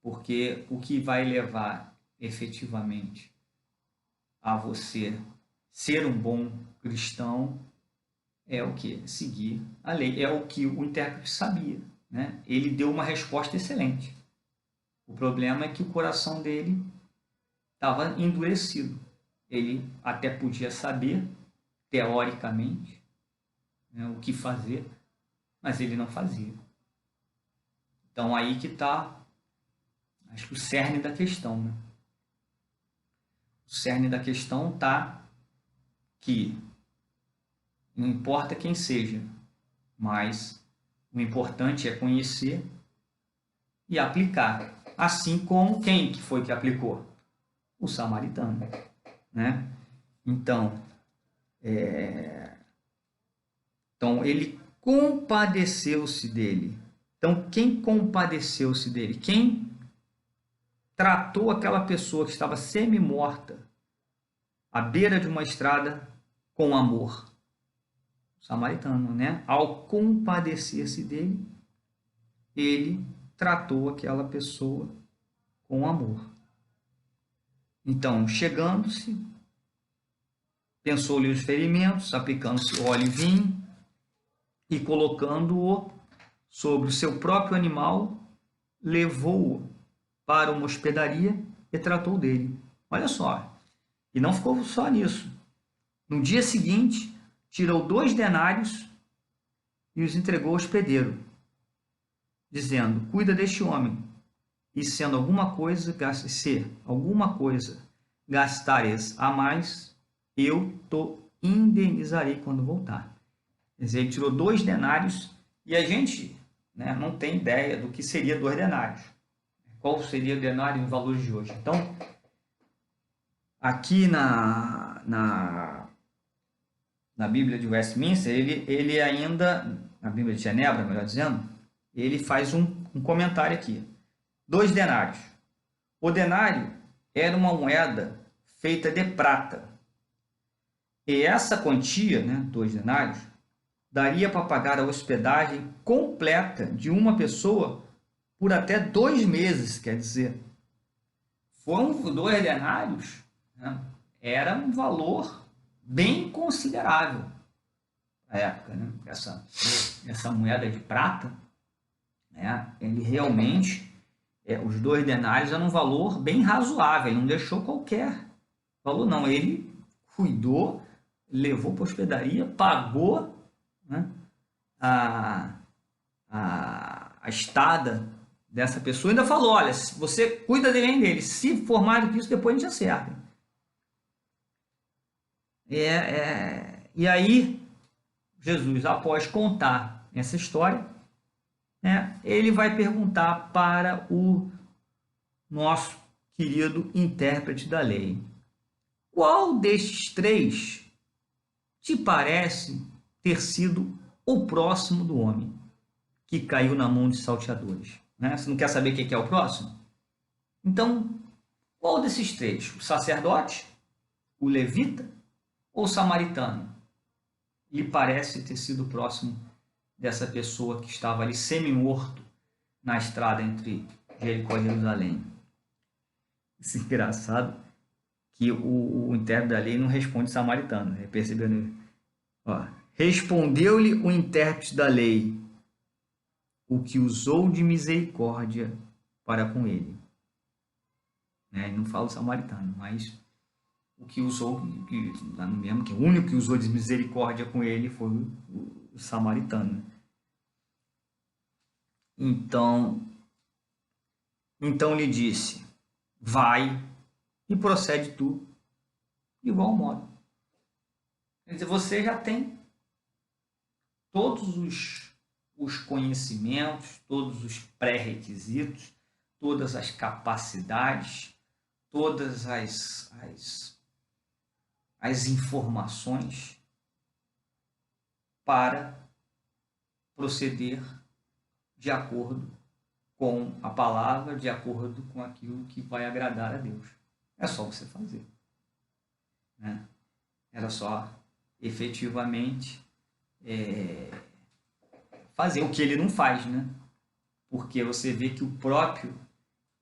porque o que vai levar efetivamente a você ser um bom cristão é o que? Seguir a lei. É o que o intérprete sabia, né? Ele deu uma resposta excelente. O problema é que o coração dele estava endurecido. Ele até podia saber, teoricamente, né, o que fazer, mas ele não fazia. Então, aí que está, acho que o cerne da questão. Né? O cerne da questão está que não importa quem seja, mas O importante é conhecer e aplicar. Assim como quem que foi que aplicou? O samaritano, né? Então, ele compadeceu-se dele. Então, quem compadeceu-se dele? Quem tratou aquela pessoa que estava semi-morta à beira de uma estrada com amor? O samaritano, né? Ao compadecer-se dele, ele tratou aquela pessoa com amor. Então, chegando-se, pensou-lhe os ferimentos, aplicando-se óleo e vinho e colocando-o sobre o seu próprio animal, levou-o para uma hospedaria e tratou dele. Olha só, e não ficou só nisso. No dia seguinte, tirou 2 denários e os entregou ao hospedeiro, dizendo: cuida deste homem, e sendo alguma coisa gastares a mais, eu te indenizarei quando voltar. Quer dizer, ele tirou 2 denários e a gente, né, não tem ideia do que seria 2 denários. Qual seria o denário em valores de hoje? Então, aqui na Bíblia de Westminster, ele ainda, na Bíblia de Genebra, melhor dizendo, ele faz um comentário aqui. 2 denários. O denário era uma moeda feita de prata. E essa quantia, né, 2 denários, daria para pagar a hospedagem completa de uma pessoa por até 2 meses, quer dizer. Foram 2 denários, né? Era um valor bem considerável na época, né? Essa moeda de prata, né? Ele realmente, os 2 denários eram um valor bem razoável, ele não deixou qualquer valor, não. Ele cuidou, levou para a hospedaria, pagou, né, a estada dessa pessoa, ainda falou: olha, você cuida bem dele, se for mais do que isso, depois a gente acerta. E aí, Jesus, após contar essa história, né, ele vai perguntar para o nosso querido intérprete da lei: qual destes 3 te parece ter sido o próximo do homem que caiu na mão de salteadores? Né? Você não quer saber quem é o próximo? Então, qual desses 3? O sacerdote, o levita ou o samaritano lhe parece ter sido próximo dessa pessoa que estava ali semi-morto na estrada entre Jericó e Jerusalém? Isso é engraçado que o intérprete da lei não responde samaritano, né? Percebendo? Respondeu-lhe o intérprete da lei: o que usou de misericórdia para com ele. Né? Não fala o samaritano, mas o que usou, que o único que usou de misericórdia com ele foi o samaritano. Então lhe disse: vai e procede tu de igual modo. Quer dizer, você já tem todos os conhecimentos, todos os pré-requisitos, todas as capacidades, todas as informações para proceder de acordo com a palavra, de acordo com aquilo que vai agradar a Deus. É só você fazer. Né? Era só efetivamente fazer o que ele não faz, né? Porque você vê que o próprio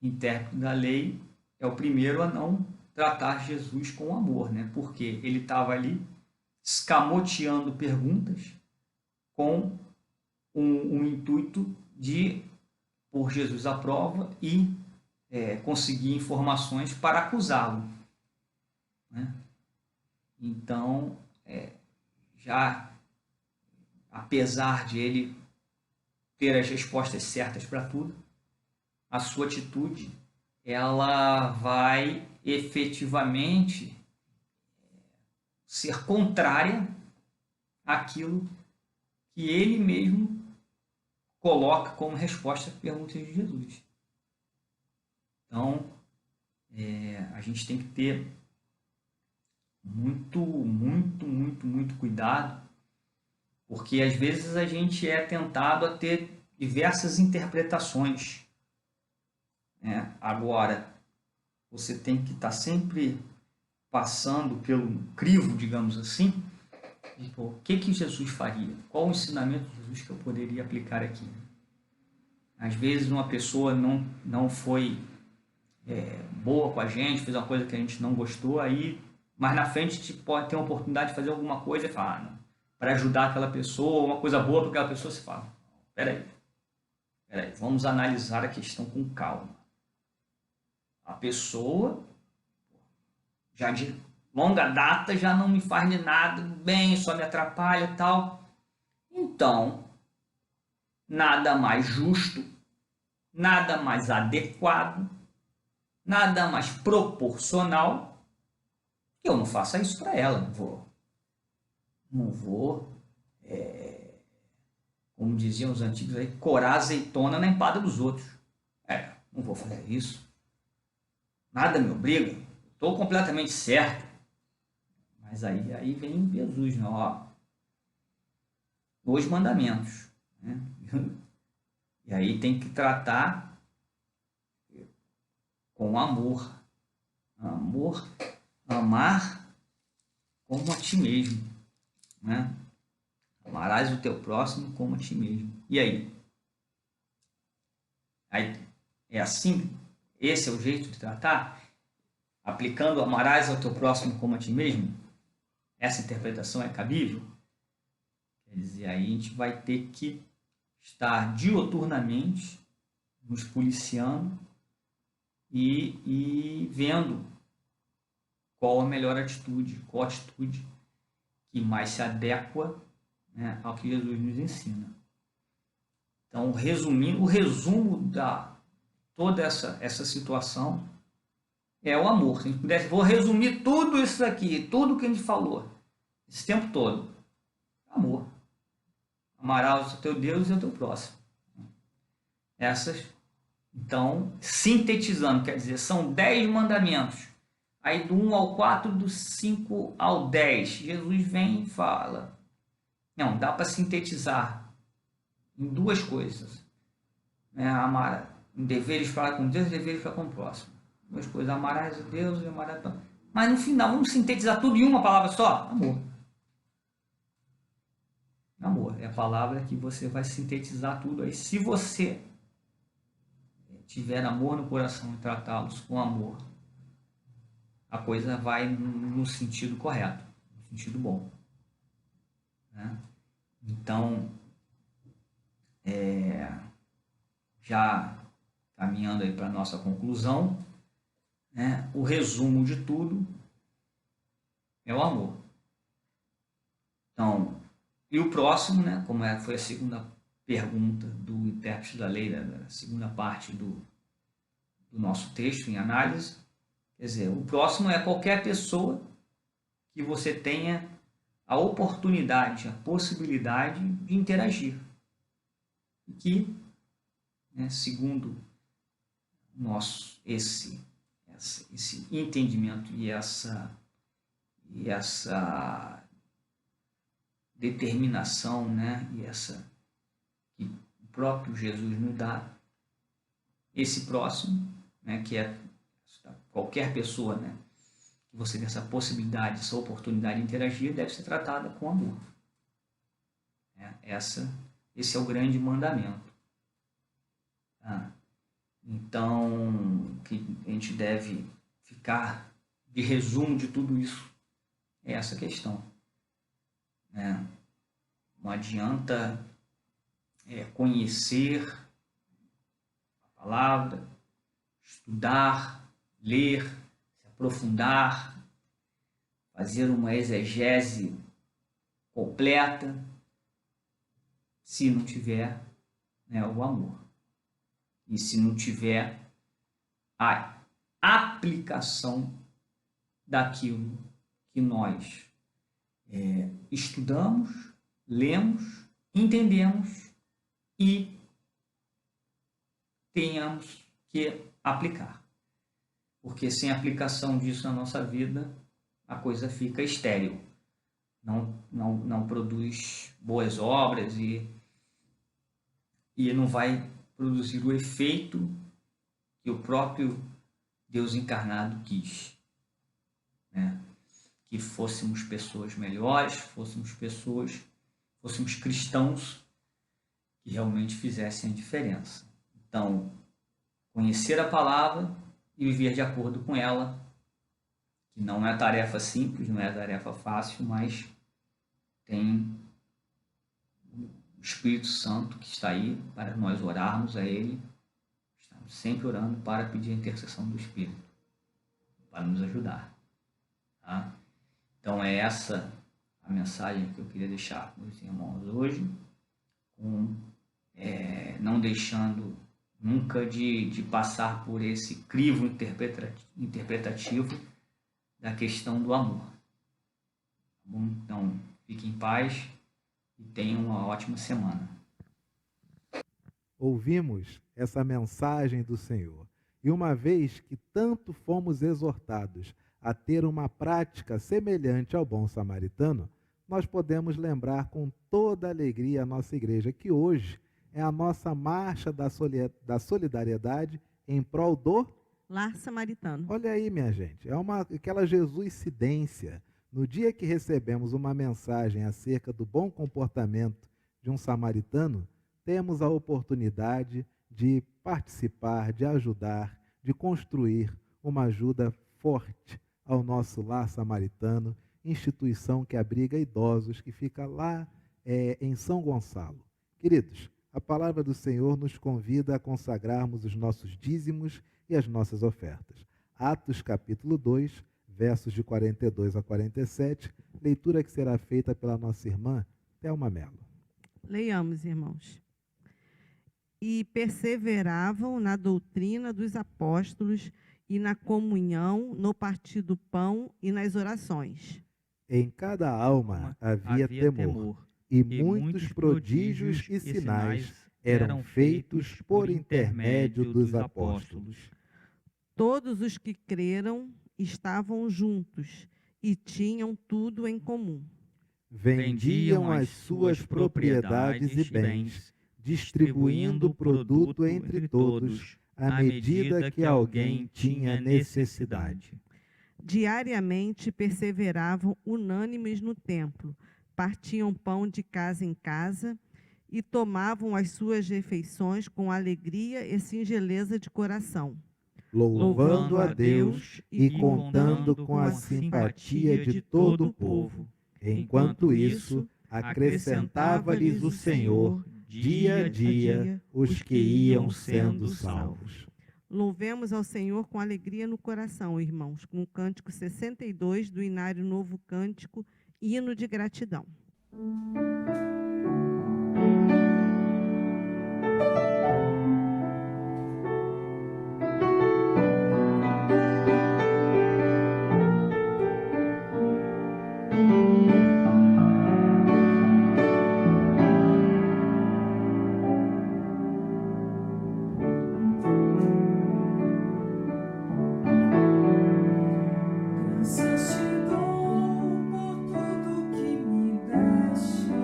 intérprete da lei é o primeiro a não tratar Jesus com amor, né? Porque ele estava ali escamoteando perguntas com um intuito de pôr Jesus à prova e conseguir informações para acusá-lo. Né? Então, já apesar de ele ter as respostas certas para tudo, a sua atitude ela vai efetivamente ser contrária àquilo que ele mesmo coloca como resposta a perguntas de Jesus. Então, a gente tem que ter muito cuidado, porque às vezes a gente é tentado a ter diversas interpretações. Agora, você tem que estar sempre passando pelo crivo, digamos assim, de o que Jesus faria? Qual o ensinamento de Jesus que eu poderia aplicar aqui? Às vezes uma pessoa não foi boa com a gente, fez uma coisa que a gente não gostou, aí, mas na frente a gente pode ter uma oportunidade de fazer alguma coisa e falar, para ajudar aquela pessoa, uma coisa boa para aquela pessoa, você fala, peraí, vamos analisar a questão com calma. A pessoa, já de longa data, já não me faz de nada bem, só me atrapalha e tal. Então, nada mais justo, nada mais adequado, nada mais proporcional que eu não faça isso para ela. Não vou, como diziam os antigos aí, corar azeitona na empada dos outros. Não vou fazer isso. Nada me obriga. Estou completamente certo. Mas aí vem Jesus, né? Os mandamentos. Né? E aí tem que tratar com amor. Amar como a ti mesmo. Né? Amarás o teu próximo como a ti mesmo. E aí? É assim? Esse é o jeito de tratar? Aplicando amarás ao teu próximo como a ti mesmo? Essa interpretação é cabível? Quer dizer, aí a gente vai ter que estar diuturnamente nos policiando e vendo qual a melhor atitude, qual a atitude que mais se adequa, né, ao que Jesus nos ensina. Então, o resumo da toda essa situação é o amor. Se a gente pudesse, vou resumir tudo isso aqui, tudo que a gente falou, esse tempo todo. Amor. Amarás o teu Deus e o teu próximo. Então, sintetizando, quer dizer, são 10 mandamentos. Aí do 1 ao 4, do 5 ao 10, Jesus vem e fala. Não, dá para sintetizar em 2 coisas. Amar, em deveres para com Deus e deveres para com o próximo. 2 coisas, amarás a Deus e amarás a próximo. Mas no final, vamos sintetizar tudo em uma palavra só? Amor. Amor é a palavra que você vai sintetizar tudo aí. Se você tiver amor no coração e tratá-los com amor, a coisa vai no sentido correto, no sentido bom. Né? Então, já caminhando aí para a nossa conclusão, né, o resumo de tudo é o amor. Então, e o próximo, né, como foi a segunda pergunta do intérprete da lei, da segunda parte do nosso texto em análise, quer dizer, o próximo é qualquer pessoa que você tenha a oportunidade, a possibilidade de interagir. E que, né, segundo esse entendimento e essa determinação, né, e essa que o próprio Jesus nos dá, esse próximo, né, que é qualquer pessoa, né, que você tem essa possibilidade, essa oportunidade de interagir, deve ser tratada com amor. Esse é o grande mandamento. Então, que a gente deve ficar de resumo de tudo isso é essa questão. Não adianta conhecer a palavra, estudar, ler, se aprofundar, fazer uma exegese completa, se não tiver, né, o amor. E se não tiver a aplicação daquilo que nós estudamos, lemos, entendemos e tenhamos que aplicar. Porque sem aplicação disso na nossa vida, a coisa fica estéril. Não produz boas obras e não vai produzir o efeito que o próprio Deus encarnado quis, né? Que fôssemos pessoas melhores, fôssemos cristãos que realmente fizessem a diferença. Então, conhecer a palavra e viver de acordo com ela, que não é tarefa simples, não é tarefa fácil, mas tem o Espírito Santo que está aí para nós orarmos a Ele. Estamos sempre orando para pedir a intercessão do Espírito, para nos ajudar. Tá? Então é essa a mensagem que eu queria deixar para os irmãos hoje, não deixando nunca de passar por esse crivo interpretativo da questão do amor. Tá bom? Então, fiquem em paz e tenham uma ótima semana. Ouvimos essa mensagem do Senhor. E uma vez que tanto fomos exortados a ter uma prática semelhante ao bom samaritano, nós podemos lembrar com toda alegria a nossa igreja que hoje é a nossa marcha da solidariedade em prol do Lar Samaritano. Olha aí, minha gente, aquela jesuicidência. No dia que recebemos uma mensagem acerca do bom comportamento de um samaritano, temos a oportunidade de participar, de ajudar, de construir uma ajuda forte ao nosso Lar Samaritano, instituição que abriga idosos, que fica lá em São Gonçalo. Queridos, a palavra do Senhor nos convida a consagrarmos os nossos dízimos e as nossas ofertas. Atos capítulo 2, versos de 42 a 47, leitura que será feita pela nossa irmã Thelma Mello. Leiamos, irmãos. E perseveravam na doutrina dos apóstolos e na comunhão, no partir do pão e nas orações. Em cada alma havia temor, e muitos prodígios e sinais eram feitos por intermédio dos apóstolos. Todos os que creram estavam juntos e tinham tudo em comum. Vendiam as suas propriedades e bens, distribuindo o produto entre todos, à medida que alguém tinha necessidade. Diariamente perseveravam unânimes no templo, partiam pão de casa em casa e tomavam as suas refeições com alegria e singeleza de coração, louvando a Deus e contando com a simpatia de todo o povo. Enquanto isso, acrescentava-lhes o Senhor, dia a dia, os que iam sendo salvos. Louvemos ao Senhor com alegria no coração, irmãos, com o cântico 62 do Inário Novo Cântico, hino de gratidão. Graças te dou por tudo que me deste.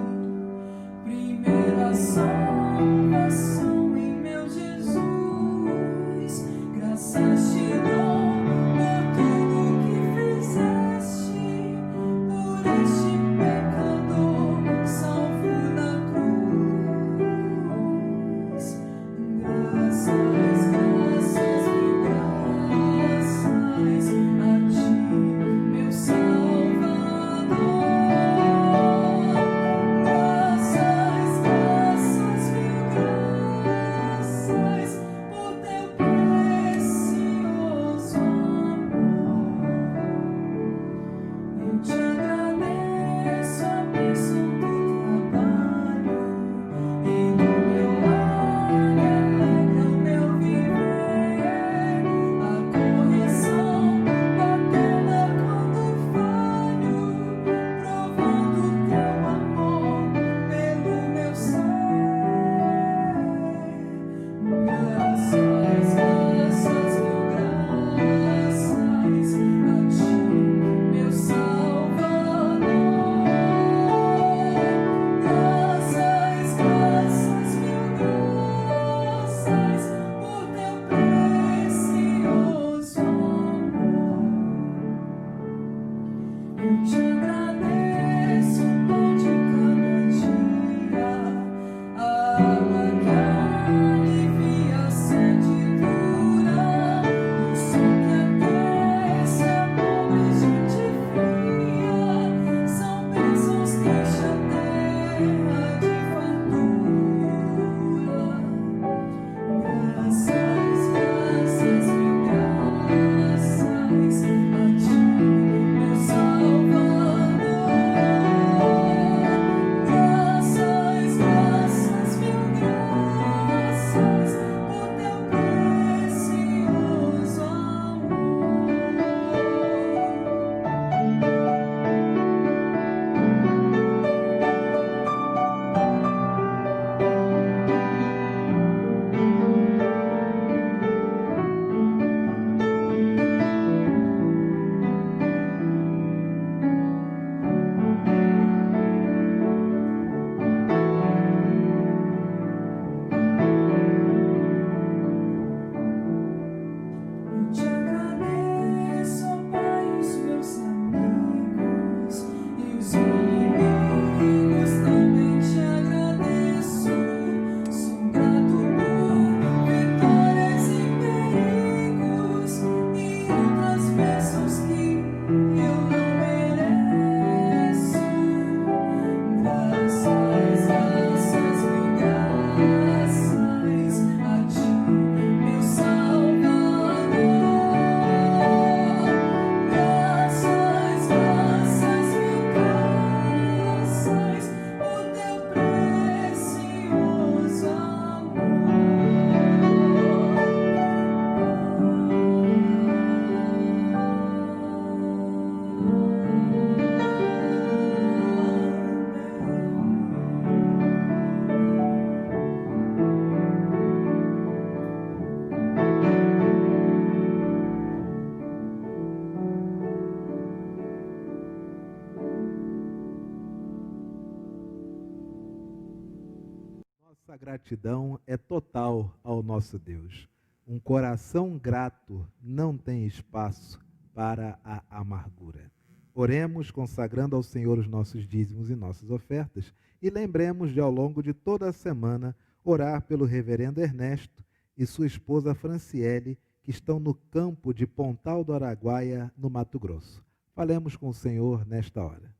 gratidão é total ao nosso Deus. Um coração grato não tem espaço para a amargura. Oremos consagrando ao Senhor os nossos dízimos e nossas ofertas e lembremos de, ao longo de toda a semana, orar pelo reverendo Ernesto e sua esposa Franciele, que estão no campo de Pontal do Araguaia, no Mato Grosso. Falemos com o Senhor nesta hora.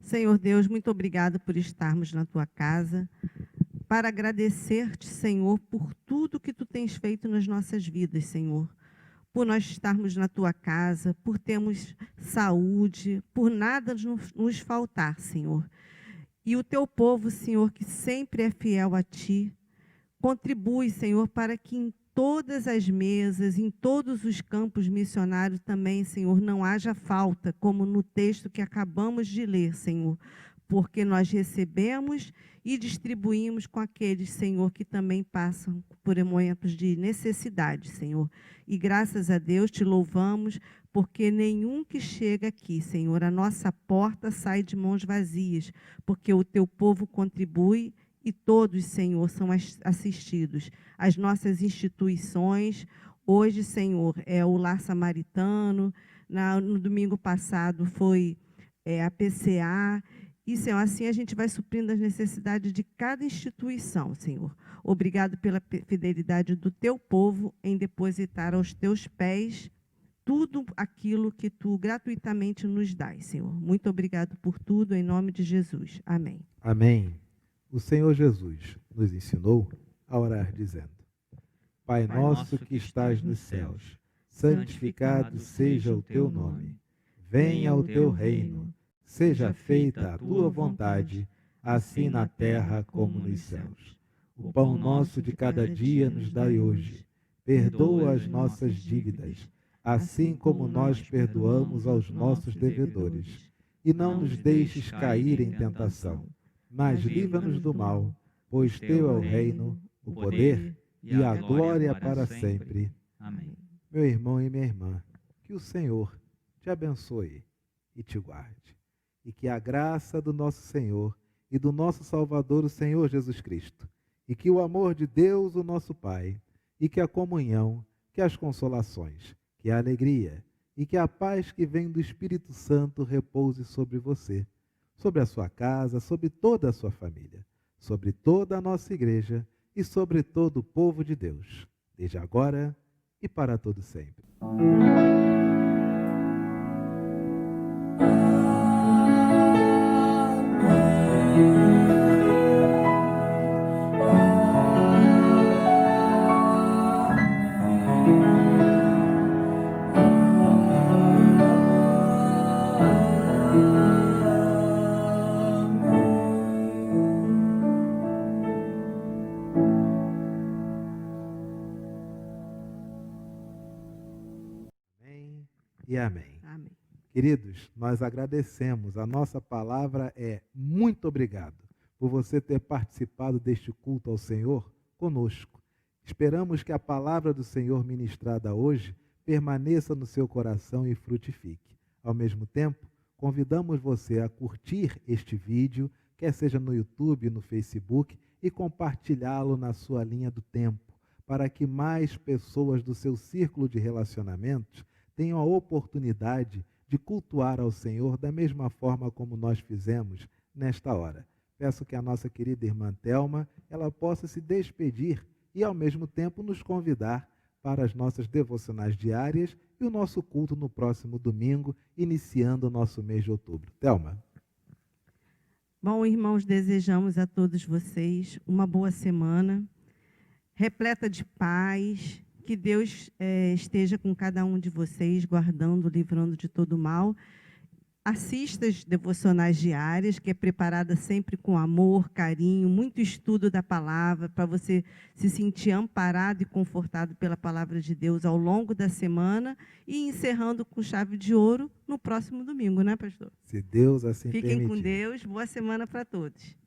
Senhor Deus, muito obrigado por estarmos na tua casa, para agradecer-te, Senhor, por tudo que tu tens feito nas nossas vidas, Senhor. Por nós estarmos na tua casa, por termos saúde, por nada nos faltar, Senhor. E o teu povo, Senhor, que sempre é fiel a ti, contribui, Senhor, para que em todas as mesas, em todos os campos missionários também, Senhor, não haja falta, como no texto que acabamos de ler, Senhor, porque nós recebemos e distribuímos com aqueles, Senhor, que também passam por momentos de necessidade, Senhor. E graças a Deus te louvamos, porque nenhum que chega aqui, Senhor, a nossa porta sai de mãos vazias, porque o teu povo contribui e todos, Senhor, são assistidos. As nossas instituições, hoje, Senhor, é o Lar Samaritano, no domingo passado foi a PCA, e, Senhor, assim a gente vai suprindo as necessidades de cada instituição, Senhor. Obrigado pela fidelidade do teu povo em depositar aos teus pés tudo aquilo que tu gratuitamente nos dás, Senhor. Muito obrigado por tudo, em nome de Jesus. Amém. Amém. O Senhor Jesus nos ensinou a orar dizendo: Pai nosso que estás nos céus, santificado seja o teu nome. Venha o teu reino. Seja feita a tua vontade, assim na terra como nos céus. O pão nosso de cada dia nos dai hoje. Perdoa as nossas dívidas, assim como nós perdoamos aos nossos devedores. E não nos deixes cair em tentação, mas livra-nos do mal, pois teu é o reino, o poder e a glória para sempre. Amém. Meu irmão e minha irmã, que o Senhor te abençoe e te guarde. E que a graça do nosso Senhor e do nosso Salvador, o Senhor Jesus Cristo, e que o amor de Deus, o nosso Pai, e que a comunhão, que as consolações, que a alegria e que a paz que vem do Espírito Santo repouse sobre você, sobre a sua casa, sobre toda a sua família, sobre toda a nossa igreja e sobre todo o povo de Deus, desde agora e para todo sempre. Amém e amém. Amém. Queridos, nós agradecemos. A nossa palavra é muito obrigado por você ter participado deste culto ao Senhor conosco. Esperamos que a palavra do Senhor ministrada hoje permaneça no seu coração e frutifique. Ao mesmo tempo, convidamos você a curtir este vídeo, quer seja no YouTube, no Facebook, e compartilhá-lo na sua linha do tempo, para que mais pessoas do seu círculo de relacionamentos tenham a oportunidade de cultuar ao Senhor da mesma forma como nós fizemos nesta hora. Peço que a nossa querida irmã Thelma, ela possa se despedir e, ao mesmo tempo, nos convidar para as nossas devocionais diárias e o nosso culto no próximo domingo, iniciando o nosso mês de outubro. Thelma. Bom, irmãos, desejamos a todos vocês uma boa semana, repleta de paz, que Deus esteja com cada um de vocês, guardando, livrando de todo mal. Assista as devocionais diárias, que é preparada sempre com amor, carinho, muito estudo da palavra, para você se sentir amparado e confortado pela palavra de Deus ao longo da semana e encerrando com chave de ouro no próximo domingo, né, pastor? Se Deus assim Fiquem permitir. com Deus, boa semana para todos.